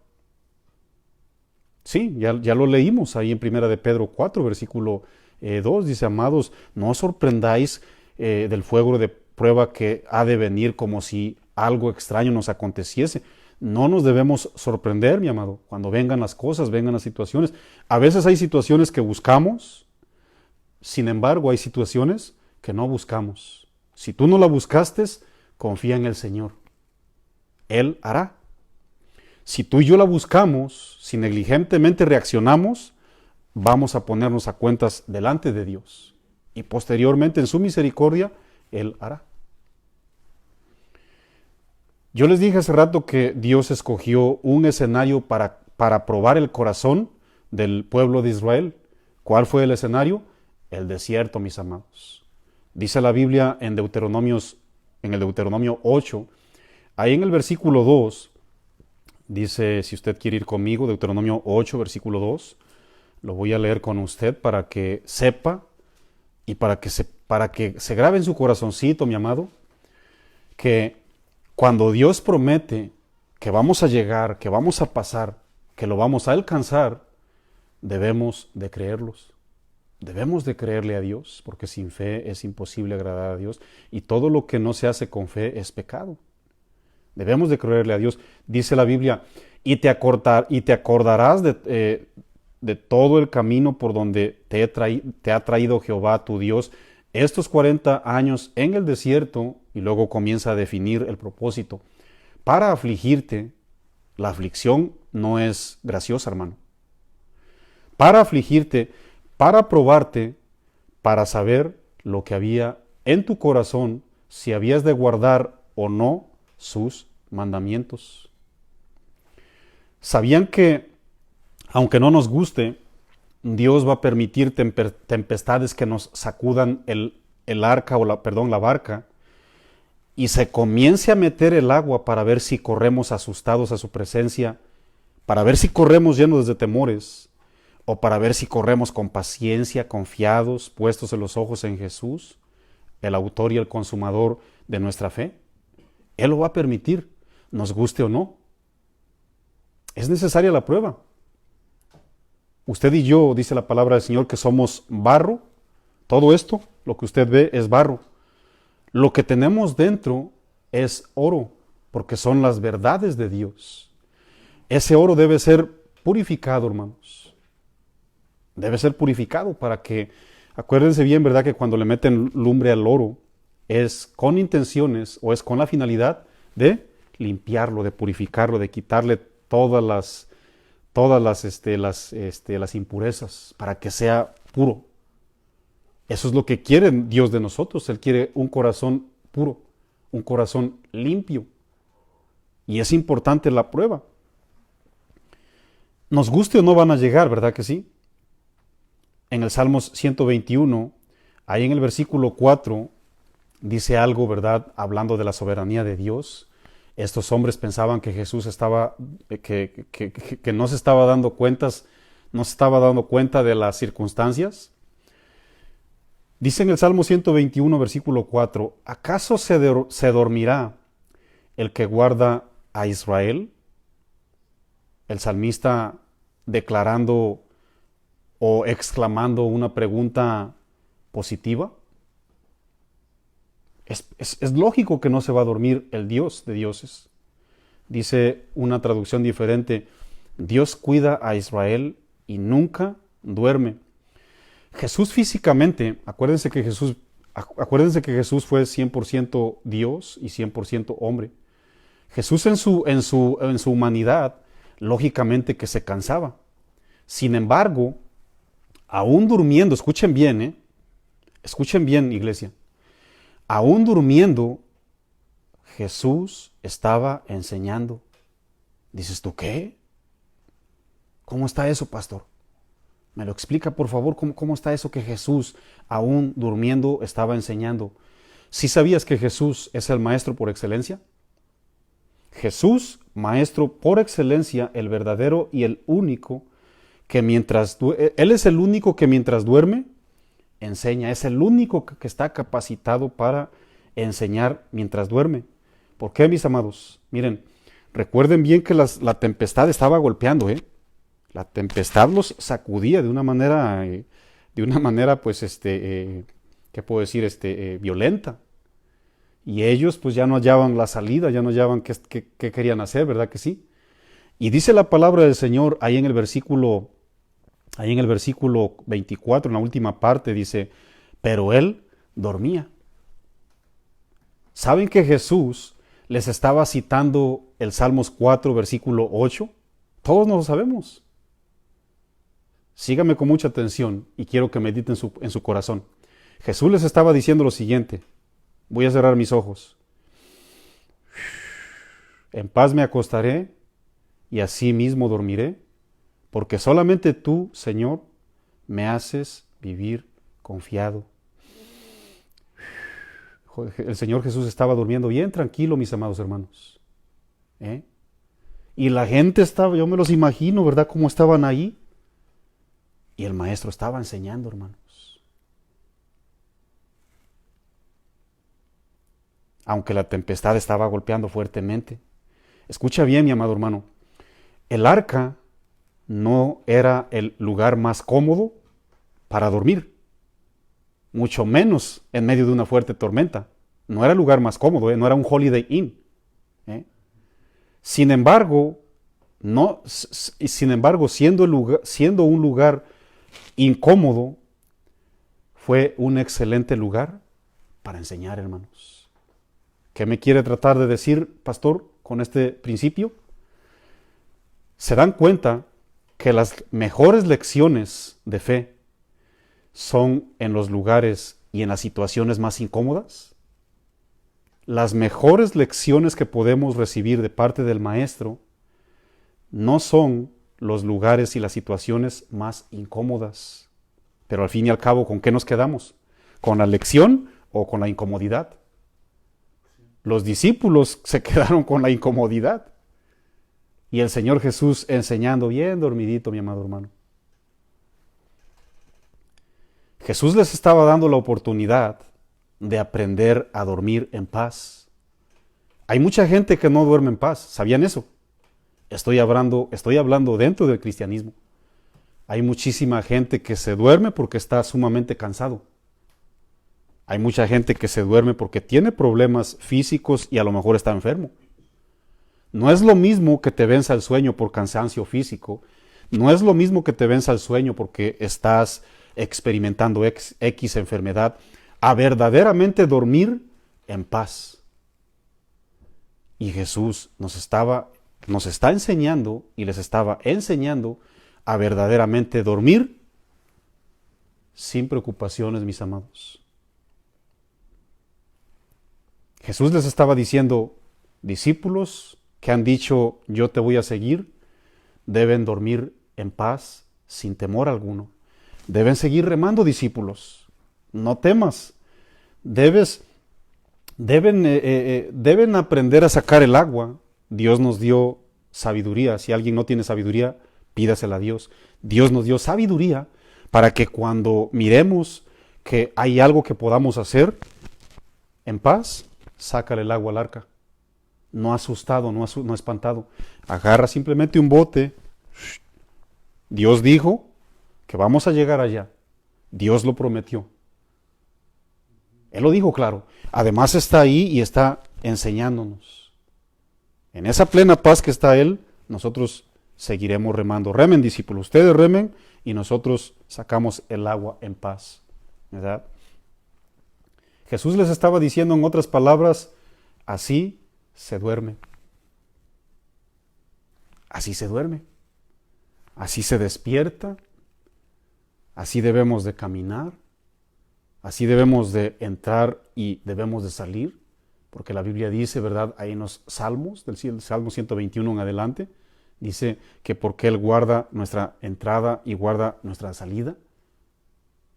Sí, ya lo leímos ahí en 1 de Pedro 4, versículo 2. Dice, amados, no os sorprendáis del fuego de prueba que ha de venir como si algo extraño nos aconteciese. No nos debemos sorprender, mi amado, cuando vengan las cosas, vengan las situaciones. A veces hay situaciones que buscamos, sin embargo hay situaciones que no buscamos. Si tú no la buscaste, confía en el Señor. Él hará. Si tú y yo la buscamos, si negligentemente reaccionamos, vamos a ponernos a cuentas delante de Dios. Y posteriormente, en su misericordia, Él hará. Yo les dije hace rato que Dios escogió un escenario para probar el corazón del pueblo de Israel. ¿Cuál fue el escenario? El desierto, mis amados. Dice la Biblia en el Deuteronomio 8, ahí en el versículo 2, dice, si usted quiere ir conmigo, Deuteronomio 8, versículo 2, lo voy a leer con usted para que sepa y para que se grabe en su corazoncito, mi amado, que cuando Dios promete que vamos a llegar, que vamos a pasar, que lo vamos a alcanzar, debemos de creerlos. Debemos de creerle a Dios, porque sin fe es imposible agradar a Dios, y todo lo que no se hace con fe es pecado. Debemos de creerle a Dios. Dice la Biblia, y te acordarás de todo el camino por donde te ha traído Jehová tu Dios estos 40 años en el desierto, y luego comienza a definir el propósito. Para afligirte, la aflicción no es graciosa, hermano. Para afligirte, para probarte, para saber lo que había en tu corazón, si habías de guardar o no sus mandamientos. ¿Sabían que, aunque no nos guste, Dios va a permitir tempestades que nos sacudan el arca o la barca, y se comience a meter el agua para ver si corremos asustados a su presencia, para ver si corremos llenos de temores, o para ver si corremos con paciencia, confiados, puestos en los ojos en Jesús, el autor y el consumador de nuestra fe? Él lo va a permitir, nos guste o no. Es necesaria la prueba. Usted y yo, dice la palabra del Señor, que somos barro. Todo esto, lo que usted ve, es barro. Lo que tenemos dentro es oro, porque son las verdades de Dios. Ese oro debe ser purificado, hermanos. Debe ser purificado para que, acuérdense bien, ¿verdad?, que cuando le meten lumbre al oro, es con intenciones o es con la finalidad de limpiarlo, de purificarlo, de quitarle todas las impurezas para que sea puro. Eso es lo que quiere Dios de nosotros. Él quiere un corazón puro, un corazón limpio. Y es importante la prueba. Nos guste o no, van a llegar, ¿verdad que sí? En el Salmos 121, ahí en el versículo 4, dice algo, ¿verdad?, hablando de la soberanía de Dios. Estos hombres pensaban que Jesús que no se estaba dando cuenta de las circunstancias. Dice en el Salmo 121, versículo 4, ¿acaso se dormirá el que guarda a Israel? El salmista declarando o exclamando una pregunta positiva. Es lógico que no se va a dormir el Dios de dioses. Dice una traducción diferente, Dios cuida a Israel y nunca duerme. Jesús físicamente, acuérdense que Jesús fue 100% Dios y 100% hombre. Jesús en su humanidad, lógicamente que se cansaba. Sin embargo, aún durmiendo, escuchen bien, iglesia, aún durmiendo, Jesús estaba enseñando. Dices tú, ¿qué? ¿Cómo está eso, pastor? ¿Me lo explica, por favor? ¿Cómo está eso que Jesús, aún durmiendo, estaba enseñando? ¿Sí sabías que Jesús es el maestro por excelencia? Jesús, maestro por excelencia, el verdadero y el único, Él es el único que mientras duerme, enseña. Es el único que está capacitado para enseñar mientras duerme. ¿Por qué, mis amados? Miren, recuerden bien que la tempestad estaba golpeando, La tempestad los sacudía de una manera, pues, ¿qué puedo decir? Violenta. Y ellos, pues, ya no hallaban la salida, ya no hallaban qué querían hacer, ¿verdad que sí? Y dice la palabra del Señor ahí en el versículo 24, en la última parte, dice, pero él dormía. ¿Saben que Jesús les estaba citando el Salmos 4, versículo 8? Todos nos lo sabemos. Síganme con mucha atención y quiero que mediten en su corazón. Jesús les estaba diciendo lo siguiente. Voy a cerrar mis ojos. En paz me acostaré y así mismo dormiré, porque solamente tú, Señor, me haces vivir confiado. El Señor Jesús estaba durmiendo bien tranquilo, mis amados hermanos. Y la gente estaba, yo me los imagino, ¿verdad? Cómo estaban ahí. Y el maestro estaba enseñando, hermanos. Aunque la tempestad estaba golpeando fuertemente. Escucha bien, mi amado hermano. El arca no era el lugar más cómodo para dormir. Mucho menos en medio de una fuerte tormenta. No era el lugar más cómodo, no era un Holiday Inn. Sin embargo, siendo un lugar incómodo, fue un excelente lugar para enseñar, hermanos. ¿Qué me quiere tratar de decir, pastor, con este principio? ¿Se dan cuenta que las mejores lecciones de fe son en los lugares y en las situaciones más incómodas? Las mejores lecciones que podemos recibir de parte del maestro no son los lugares y las situaciones más incómodas. Pero al fin y al cabo, ¿con qué nos quedamos? ¿Con la lección o con la incomodidad? Los discípulos se quedaron con la incomodidad. Y el Señor Jesús enseñando bien dormidito, mi amado hermano. Jesús les estaba dando la oportunidad de aprender a dormir en paz. Hay mucha gente que no duerme en paz. ¿Sabían eso? Estoy hablando dentro del cristianismo. Hay muchísima gente que se duerme porque está sumamente cansado. Hay mucha gente que se duerme porque tiene problemas físicos y a lo mejor está enfermo. No es lo mismo que te venza el sueño por cansancio físico. No es lo mismo que te venza el sueño porque estás experimentando X enfermedad, a verdaderamente dormir en paz. Y Jesús nos está enseñando y les estaba enseñando a verdaderamente dormir sin preocupaciones, mis amados. Jesús les estaba diciendo, discípulos que han dicho, yo te voy a seguir, deben dormir en paz sin temor alguno. Deben seguir remando, discípulos. No temas. Deben aprender a sacar el agua. Dios nos dio sabiduría. Si alguien no tiene sabiduría, pídasela a Dios. Dios nos dio sabiduría para que cuando miremos que hay algo que podamos hacer en paz, sácale el agua al arca. No asustado, no espantado. Agarra simplemente un bote. Dios dijo que vamos a llegar allá. Dios lo prometió. Él lo dijo claro. Además está ahí y está enseñándonos. En esa plena paz que está Él, nosotros seguiremos remando. Remen, discípulos. Ustedes remen y nosotros sacamos el agua en paz. ¿Verdad? Jesús les estaba diciendo en otras palabras, así se duerme. Así se duerme. Así se despierta. Así debemos de caminar. Así debemos de entrar y debemos de salir. Porque la Biblia dice, ¿verdad? Ahí en los Salmos, del Salmo 121 en adelante, dice que porque Él guarda nuestra entrada y guarda nuestra salida,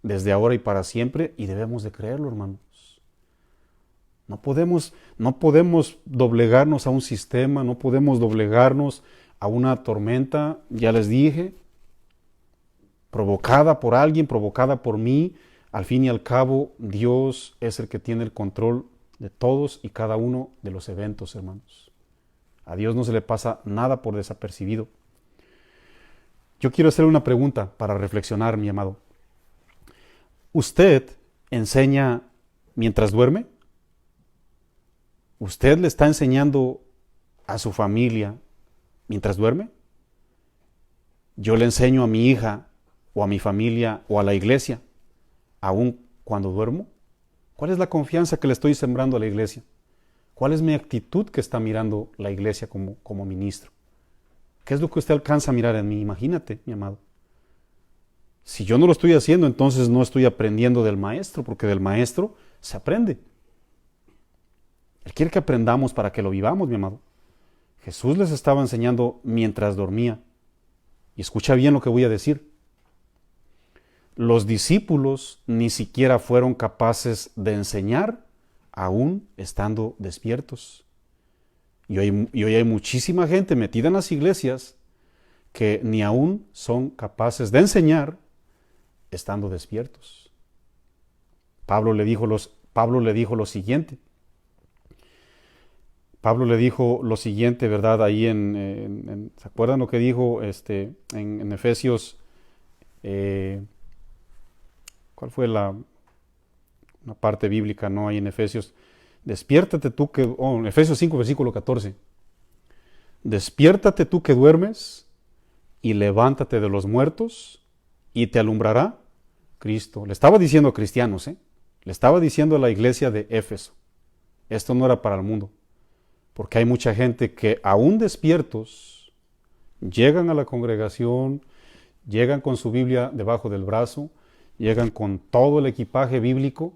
desde ahora y para siempre, y debemos de creerlo, hermanos. No podemos doblegarnos a un sistema, no podemos doblegarnos a una tormenta, ya les dije, provocada por alguien, provocada por mí. Al fin y al cabo, Dios es el que tiene el control de todos y cada uno de los eventos, hermanos. A Dios no se le pasa nada por desapercibido. Yo quiero hacer una pregunta para reflexionar, mi amado. ¿Usted enseña mientras duerme? ¿Usted le está enseñando a su familia mientras duerme? Yo le enseño a mi hija o a mi familia o a la iglesia, aún cuando duermo. ¿Cuál es la confianza que le estoy sembrando a la iglesia? ¿Cuál es mi actitud que está mirando la iglesia como ministro? ¿Qué es lo que usted alcanza a mirar en mí? Imagínate, mi amado. Si yo no lo estoy haciendo, entonces no estoy aprendiendo del maestro, porque del maestro se aprende. Él quiere que aprendamos para que lo vivamos, mi amado. Jesús les estaba enseñando mientras dormía. Y escucha bien lo que voy a decir. Los discípulos ni siquiera fueron capaces de enseñar aún estando despiertos. Y hoy hay muchísima gente metida en las iglesias que ni aún son capaces de enseñar estando despiertos. Pablo le dijo lo siguiente. Pablo le dijo lo siguiente, ¿verdad? Ahí ¿se acuerdan lo que dijo en Efesios? ¿Cuál fue una parte bíblica, no? Ahí en Efesios. Despiértate tú en Efesios 5, versículo 14. Despiértate tú que duermes y levántate de los muertos y te alumbrará Cristo. Le estaba diciendo a cristianos, le estaba diciendo a la iglesia de Éfeso. Esto no era para el mundo. Porque hay mucha gente que aún despiertos llegan a la congregación, llegan con su Biblia debajo del brazo, llegan con todo el equipaje bíblico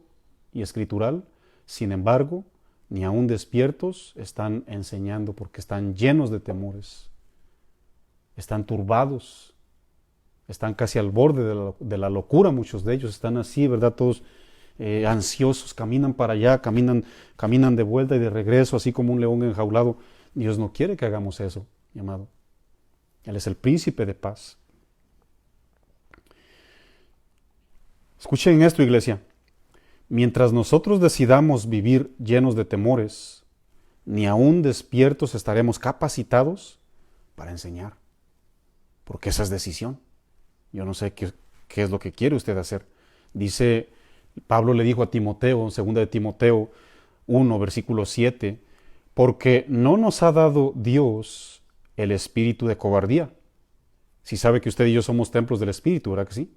y escritural. Sin embargo, ni aún despiertos están enseñando porque están llenos de temores. Están turbados. Están casi al borde de la locura, muchos de ellos. Están así, ¿verdad? Todos ansiosos, caminan para allá, caminan de vuelta y de regreso, así como un león enjaulado. Dios no quiere que hagamos eso, mi amado. Él es el príncipe de paz. Escuchen esto, iglesia. Mientras nosotros decidamos vivir llenos de temores, ni aún despiertos estaremos capacitados para enseñar. Porque esa es decisión. Yo no sé qué es lo que quiere usted hacer. Dice, Pablo le dijo a Timoteo, en 2 de Timoteo 1, versículo 7, porque no nos ha dado Dios el espíritu de cobardía. Si sabe que usted y yo somos templos del espíritu, ¿verdad que sí?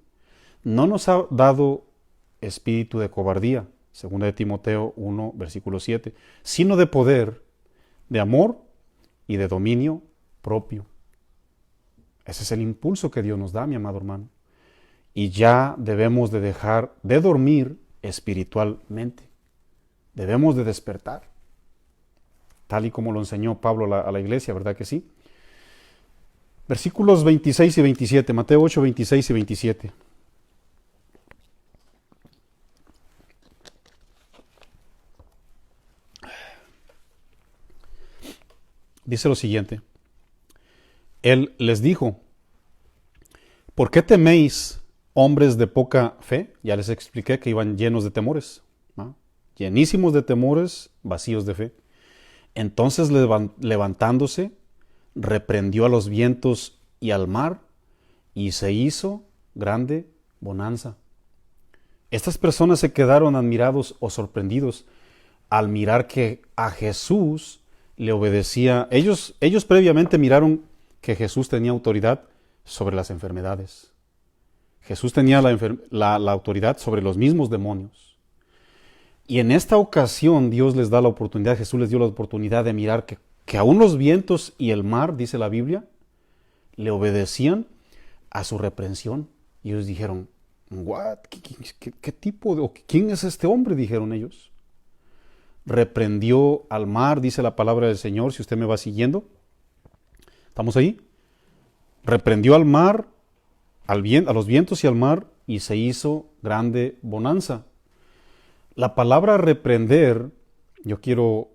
No nos ha dado espíritu de cobardía, 2 de Timoteo 1, versículo 7, sino de poder, de amor y de dominio propio. Ese es el impulso que Dios nos da, mi amado hermano. Y ya debemos de dejar de dormir espiritualmente. Debemos de despertar, tal y como lo enseñó Pablo a la iglesia, ¿verdad que sí? Versículos 26 y 27, Mateo 8, 26 y 27. Dice lo siguiente. Él les dijo, ¿por qué teméis hombres de poca fe, ya les expliqué que iban llenos de temores, ¿no? Llenísimos de temores, vacíos de fe. Entonces levantándose, reprendió a los vientos y al mar, y se hizo grande bonanza. Estas personas se quedaron admirados o sorprendidos al mirar que a Jesús le obedecía. Ellos previamente miraron que Jesús tenía autoridad sobre las enfermedades. Jesús tenía la autoridad sobre los mismos demonios. Y en esta ocasión Dios les da la oportunidad, Jesús les dio la oportunidad de mirar que aún los vientos y el mar, dice la Biblia, le obedecían a su reprensión. Y ellos dijeron, ¿what? ¿Qué tipo de, quién es este hombre? Dijeron ellos. Reprendió al mar, dice la palabra del Señor, si usted me va siguiendo. ¿Estamos ahí? Reprendió al mar, a los vientos y al mar, y se hizo grande bonanza. La palabra reprender, yo quiero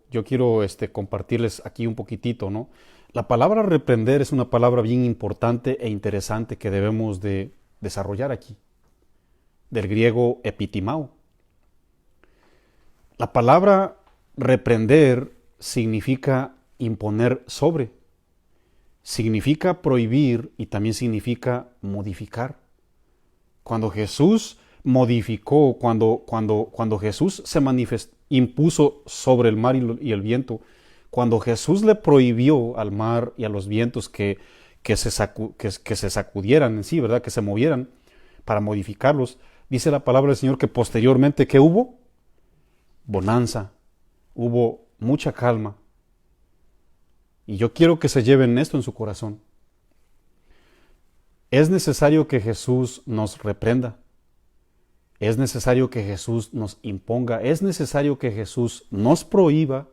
compartirles aquí un poquitito, ¿no? La palabra reprender es una palabra bien importante e interesante que debemos de desarrollar aquí, del griego epitimao. La palabra reprender significa imponer sobre, significa prohibir y también significa modificar. Cuando Jesús modificó, cuando Jesús se impuso sobre el mar y el viento, cuando Jesús le prohibió al mar y a los vientos que se sacudieran en sí, ¿verdad? Que se movieran para modificarlos, dice la palabra del Señor que posteriormente, ¿qué hubo? Bonanza, hubo mucha calma. Y yo quiero que se lleven esto en su corazón. Es necesario que Jesús nos reprenda. Es necesario que Jesús nos imponga. Es necesario que Jesús nos prohíba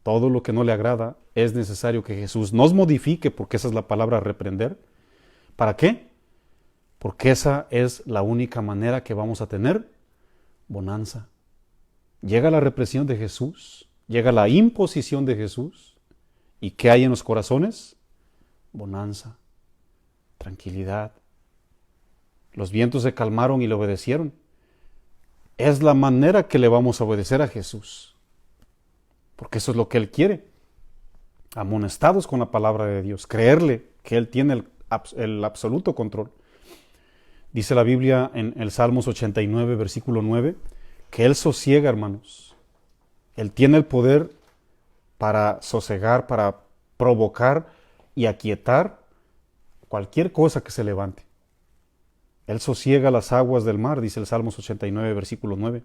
todo lo que no le agrada. Es necesario que Jesús nos modifique, porque esa es la palabra reprender. ¿Para qué? Porque esa es la única manera que vamos a tener bonanza. Llega la represión de Jesús, llega la imposición de Jesús. ¿Y qué hay en los corazones? Bonanza, tranquilidad. Los vientos se calmaron y le obedecieron. Es la manera que le vamos a obedecer a Jesús, porque eso es lo que Él quiere. Amonestados con la palabra de Dios, creerle que Él tiene el absoluto control. Dice la Biblia en el Salmos 89, versículo 9, que Él sosiega, hermanos. Él tiene el poder para sosegar, para provocar y aquietar cualquier cosa que se levante. Él sosiega las aguas del mar, dice el Salmos 89, versículo 9.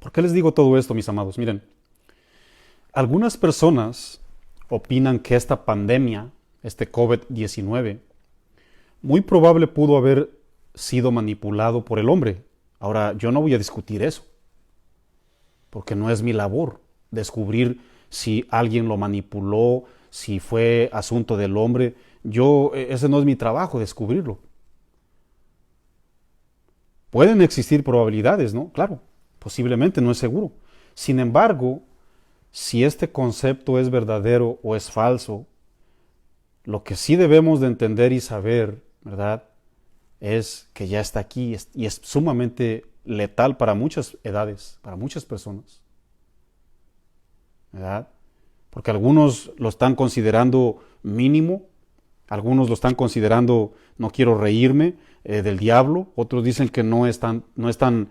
¿Por qué les digo todo esto, mis amados? Miren, algunas personas opinan que esta pandemia, este COVID-19, muy probable pudo haber sido manipulado por el hombre. Ahora, yo no voy a discutir eso, porque no es mi labor descubrir si alguien lo manipuló, si fue asunto del hombre. Ese no es mi trabajo, descubrirlo. Pueden existir probabilidades, ¿no? Claro, posiblemente, no es seguro. Sin embargo, si este concepto es verdadero o es falso, lo que sí debemos de entender y saber, ¿verdad?, es que ya está aquí y es sumamente letal para muchas edades, para muchas personas, ¿verdad? Porque algunos lo están considerando mínimo, algunos lo están considerando no quiero reírme del diablo, otros dicen que no es tan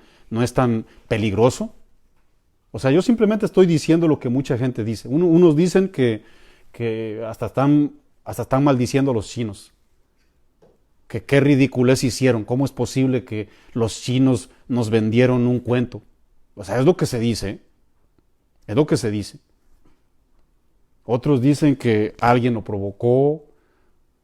peligroso. O sea, yo simplemente estoy diciendo lo que mucha gente dice. Unos dicen que hasta están maldiciendo a los chinos. Que qué ridiculez hicieron. ¿Cómo es posible que los chinos nos vendieron un cuento? O sea, es lo que se dice. Es lo que se dice. Otros dicen que alguien lo provocó.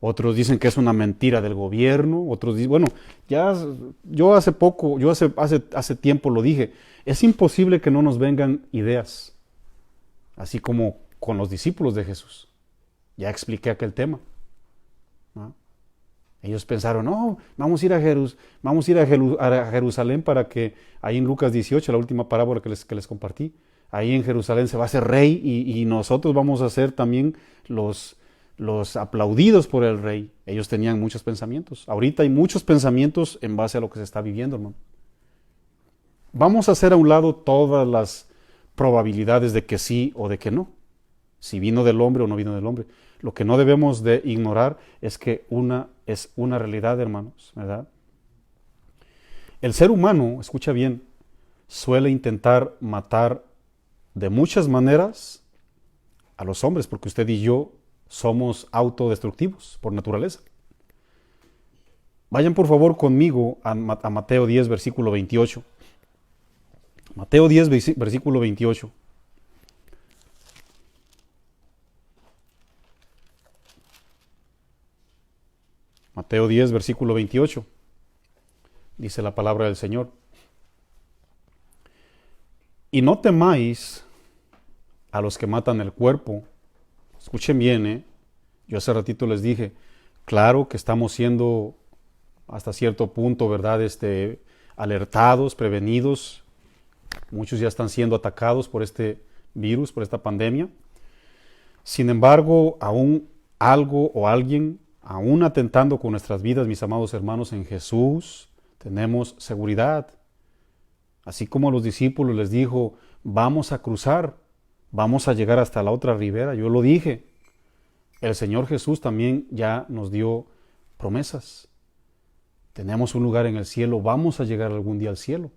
Otros dicen que es una mentira del gobierno. Otros dicen, bueno, yo hace tiempo lo dije. Es imposible que no nos vengan ideas. Así como con los discípulos de Jesús. Ya expliqué aquel tema, ¿no? Ellos pensaron, no, vamos a ir a Jerusalén para que, ahí en Lucas 18, la última parábola que les compartí, ahí en Jerusalén se va a hacer rey y nosotros vamos a ser también los aplaudidos por el rey. Ellos tenían muchos pensamientos. Ahorita hay muchos pensamientos en base a lo que se está viviendo, hermano. Vamos a hacer a un lado todas las probabilidades de que sí o de que no. Si vino del hombre o no vino del hombre. Lo que no debemos de ignorar es que es una realidad, hermanos, ¿verdad? El ser humano, escucha bien, suele intentar matar de muchas maneras a los hombres, porque usted y yo somos autodestructivos por naturaleza. Vayan por favor conmigo a Mateo 10, versículo 28. Mateo 10, versículo 28. Mateo 10, versículo 28. Dice la palabra del Señor. Y no temáis a los que matan el cuerpo. Escuchen bien, Yo hace ratito les dije, claro que estamos siendo hasta cierto punto, ¿verdad? Alertados, prevenidos. Muchos ya están siendo atacados por este virus, por esta pandemia. Sin embargo, aún algo o alguien, aún atentando con nuestras vidas, mis amados hermanos, en Jesús, tenemos seguridad. Así como a los discípulos les dijo, vamos a cruzar, vamos a llegar hasta la otra ribera. Yo lo dije. El Señor Jesús también ya nos dio promesas. Tenemos un lugar en el cielo, vamos a llegar algún día al cielo.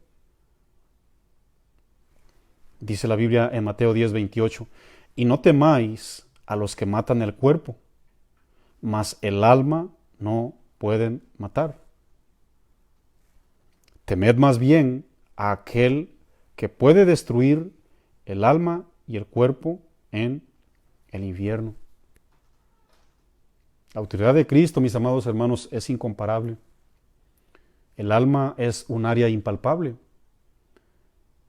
Dice la Biblia en Mateo 10, 28, y no temáis a los que matan el cuerpo, mas el alma no pueden matar. Temed más bien a aquel que puede destruir el alma y el cuerpo en el infierno. La autoridad de Cristo, mis amados hermanos, es incomparable. El alma es un área impalpable.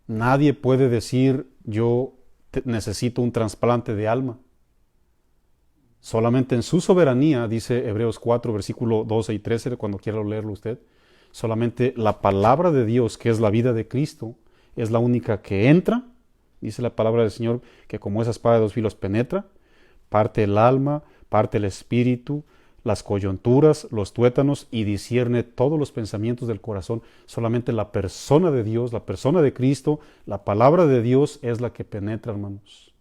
Nadie puede decir, yo necesito un trasplante de alma. Solamente en su soberanía, dice Hebreos 4, versículo 12 y 13, cuando quiera leerlo usted, solamente la palabra de Dios, que es la vida de Cristo, es la única que entra. Dice la palabra del Señor que como esa espada de dos filos penetra, parte el alma, parte el espíritu, las coyunturas, los tuétanos y discierne todos los pensamientos del corazón. Solamente la persona de Dios, la persona de Cristo, la palabra de Dios es la que penetra, hermanos.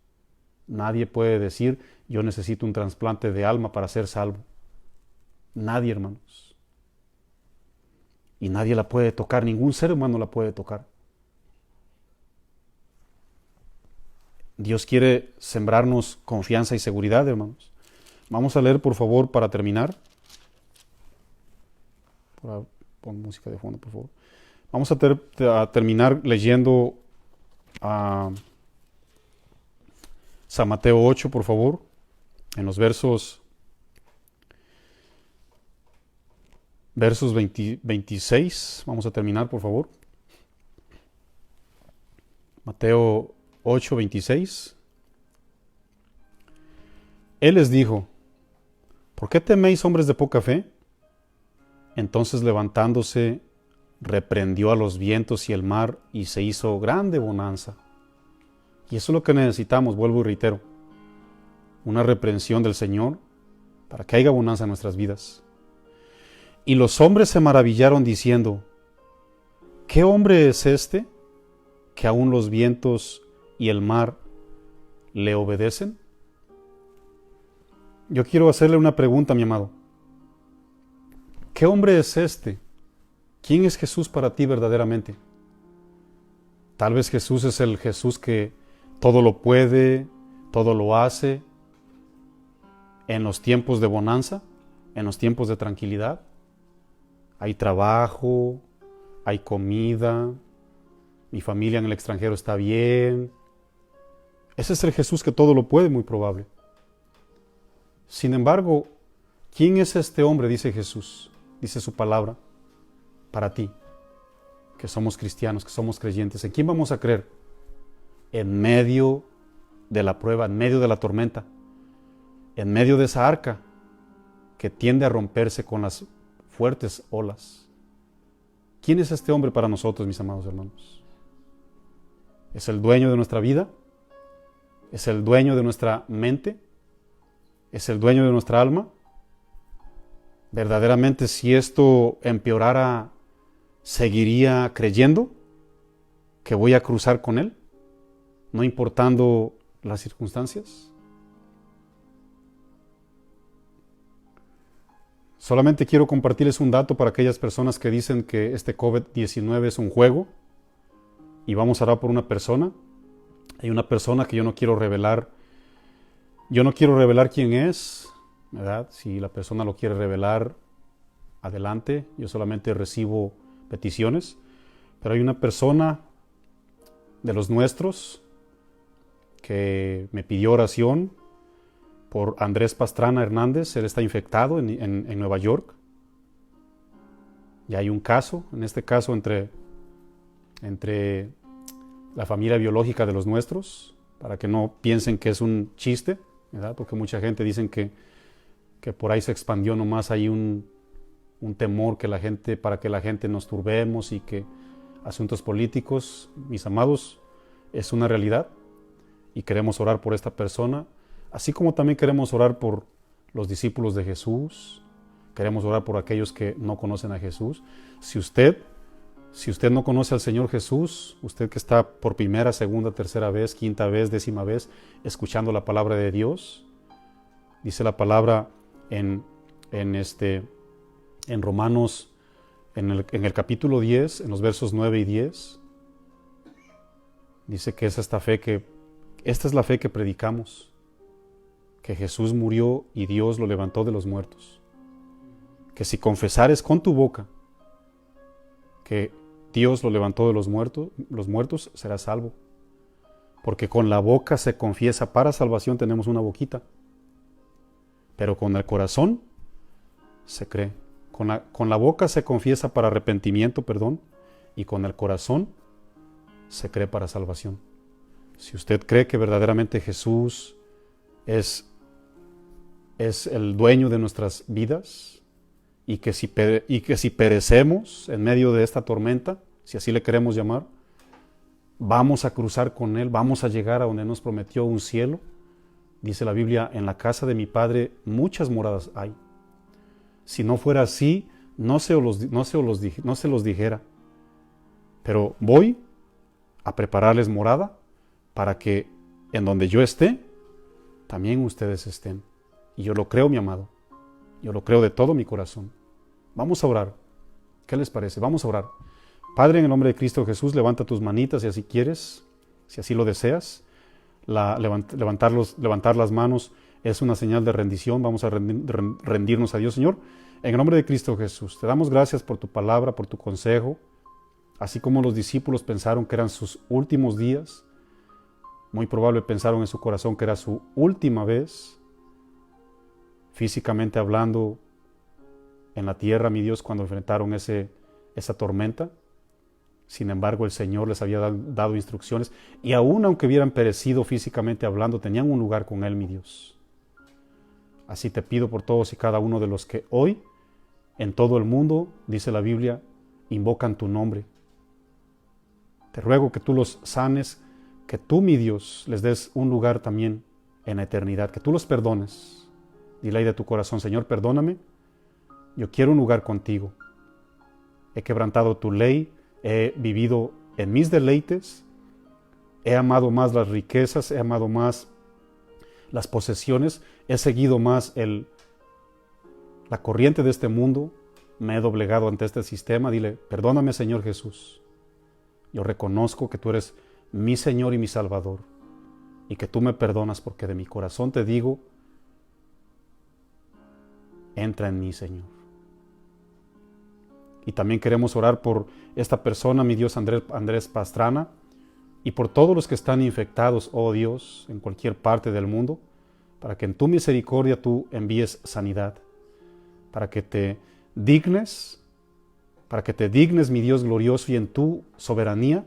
Nadie puede decir, yo necesito un trasplante de alma para ser salvo. Nadie, hermanos. Y nadie la puede tocar, ningún ser humano la puede tocar. Dios quiere sembrarnos confianza y seguridad, hermanos. Vamos a leer, por favor, para terminar. Pon música de fondo, por favor. Vamos a terminar leyendo a San Mateo 8, por favor, en los versos 26. Vamos a terminar, por favor. Mateo 8, 26. Él les dijo, ¿por qué teméis, hombres de poca fe? Entonces levantándose, reprendió a los vientos y el mar y se hizo grande bonanza. Y eso es lo que necesitamos, vuelvo y reitero, una reprensión del Señor para que haya bonanza en nuestras vidas. Y los hombres se maravillaron diciendo, ¿qué hombre es este que aún los vientos y el mar le obedecen? Yo quiero hacerle una pregunta, mi amado. ¿Qué hombre es este? ¿Quién es Jesús para ti verdaderamente? Tal vez Jesús es el Jesús que todo lo puede, todo lo hace, en los tiempos de bonanza, en los tiempos de tranquilidad. Hay trabajo, hay comida, mi familia en el extranjero está bien. Ese es el Jesús que todo lo puede, muy probable. Sin embargo, ¿quién es este hombre? Dice Jesús, dice su palabra, para ti, que somos cristianos, que somos creyentes. ¿En quién vamos a creer? En medio de la prueba, en medio de la tormenta, en medio de esa arca que tiende a romperse con las fuertes olas. ¿Quién es este hombre para nosotros, mis amados hermanos? ¿Es el dueño de nuestra vida? ¿Es el dueño de nuestra mente? es el dueño de nuestra alma. Verdaderamente, si esto empeorara, ¿seguiría creyendo que voy a cruzar con Él, no importando las circunstancias? Solamente quiero compartirles un dato para aquellas personas que dicen que este COVID-19 es un juego y vamos a orar por una persona. Hay una persona que yo no quiero revelar quién es, ¿verdad? Si la persona lo quiere revelar, adelante. Yo solamente recibo peticiones. Pero hay una persona de los nuestros que me pidió oración por Andrés Pastrana Hernández. Él está infectado en Nueva York. Ya hay un caso, en este caso entre la familia biológica de los nuestros, para que no piensen que es un chiste, ¿verdad? Porque mucha gente dice que por ahí se expandió nomás hay un temor para que la gente nos turbemos y que asuntos políticos. Mis amados, es una realidad y queremos orar por esta persona, así como también queremos orar por los discípulos de Jesús, queremos orar por aquellos que no conocen a Jesús. Si usted no conoce al Señor Jesús, usted que está por primera, segunda, tercera vez, quinta vez, décima vez, escuchando la palabra de Dios, dice la palabra en Romanos, en el capítulo 10, en los versos 9 y 10, dice que esta es la fe que predicamos, que Jesús murió y Dios lo levantó de los muertos, que si confesares con tu boca que Dios lo levantó de los muertos, serás salvo. Porque con la boca se confiesa para salvación, tenemos una boquita, pero con el corazón se cree. Con la boca se confiesa para arrepentimiento, y con el corazón se cree para salvación. Si usted cree que verdaderamente Jesús es el dueño de nuestras vidas, y que si perecemos en medio de esta tormenta, si así le queremos llamar, vamos a cruzar con Él, vamos a llegar a donde nos prometió un cielo. Dice la Biblia, en la casa de mi Padre muchas moradas hay. Si no fuera así, no se los dijera. Pero voy a prepararles morada para que en donde yo esté, también ustedes estén. Y yo lo creo, mi amado. Yo lo creo de todo mi corazón. Vamos a orar. ¿Qué les parece? Vamos a orar. Padre, en el nombre de Cristo Jesús, levanta tus manitas si así quieres, si así lo deseas. Levantar las manos es una señal de rendición. Vamos a rendirnos a Dios, Señor. En el nombre de Cristo Jesús, te damos gracias por tu palabra, por tu consejo. Así como los discípulos pensaron que eran sus últimos días, muy probable pensaron en su corazón que era su última vez, físicamente hablando, en la tierra, mi Dios, cuando enfrentaron esa tormenta. Sin embargo, el Señor les había dado instrucciones, y aún aunque hubieran perecido físicamente hablando, tenían un lugar con Él, mi Dios. Así te pido por todos y cada uno de los que hoy, en todo el mundo, dice la Biblia, invocan tu nombre. Te ruego que tú los sanes, que tú, mi Dios, les des un lugar también en la eternidad, que tú los perdones. Dile ahí de tu corazón, Señor, perdóname, yo quiero un lugar contigo. He quebrantado tu ley, he vivido en mis deleites, he amado más las riquezas, he amado más las posesiones, he seguido más la corriente de este mundo, me he doblegado ante este sistema. Dile, perdóname, Señor Jesús. Yo reconozco que tú eres mi Señor y mi Salvador, y que tú me perdonas, porque de mi corazón te digo, entra en mí, Señor. Y también queremos orar por esta persona, mi Dios, Andrés Pastrana, y por todos los que están infectados, oh Dios, en cualquier parte del mundo, para que en tu misericordia tú envíes sanidad, para que te dignes, mi Dios glorioso, y en tu soberanía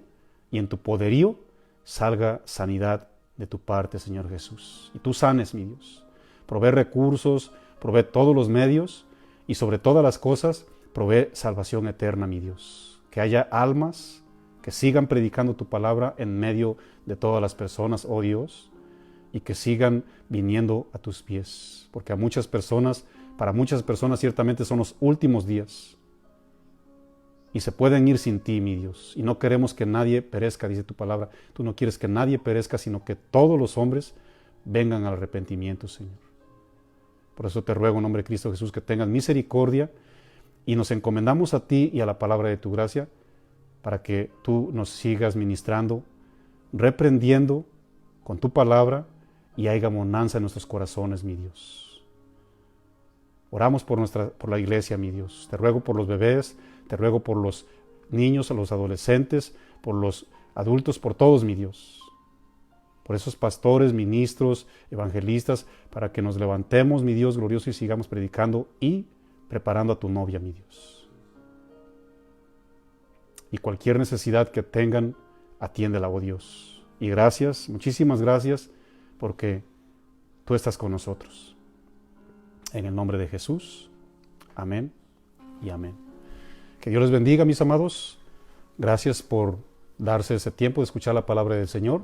y en tu poderío salga sanidad de tu parte, Señor Jesús. Y tú sanes, mi Dios. Provee recursos, provee todos los medios, y sobre todas las cosas, provee salvación eterna, mi Dios. Que haya almas que sigan predicando tu palabra en medio de todas las personas, oh Dios, y que sigan viniendo a tus pies, porque para muchas personas ciertamente son los últimos días y se pueden ir sin ti, mi Dios, y no queremos que nadie perezca, dice tu palabra. Tú no quieres que nadie perezca, sino que todos los hombres vengan al arrepentimiento, Señor. Por eso te ruego en nombre de Cristo Jesús que tengas misericordia y nos encomendamos a ti y a la palabra de tu gracia para que tú nos sigas ministrando, reprendiendo con tu palabra y haya bonanza en nuestros corazones, mi Dios. Oramos por la iglesia, mi Dios. Te ruego por los bebés, te ruego por los niños, los adolescentes, por los adultos, por todos, mi Dios. Por esos pastores, ministros, evangelistas, para que nos levantemos, mi Dios glorioso, y sigamos predicando y preparando a tu novia, mi Dios. Y cualquier necesidad que tengan, atiéndela, oh Dios. Y gracias, muchísimas gracias, porque tú estás con nosotros. En el nombre de Jesús, amén y amén. Que Dios les bendiga, mis amados. Gracias por darse ese tiempo de escuchar la palabra del Señor.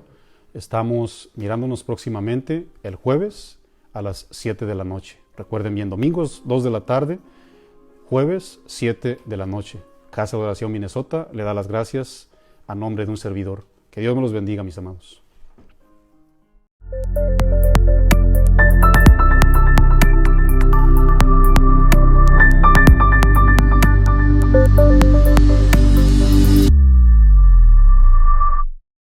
Estamos mirándonos próximamente el jueves a las 7 de la noche. Recuerden bien, domingos 2 de la tarde, jueves 7 de la noche. Casa de Oración Minnesota le da las gracias a nombre de un servidor. Que Dios me los bendiga, mis amados.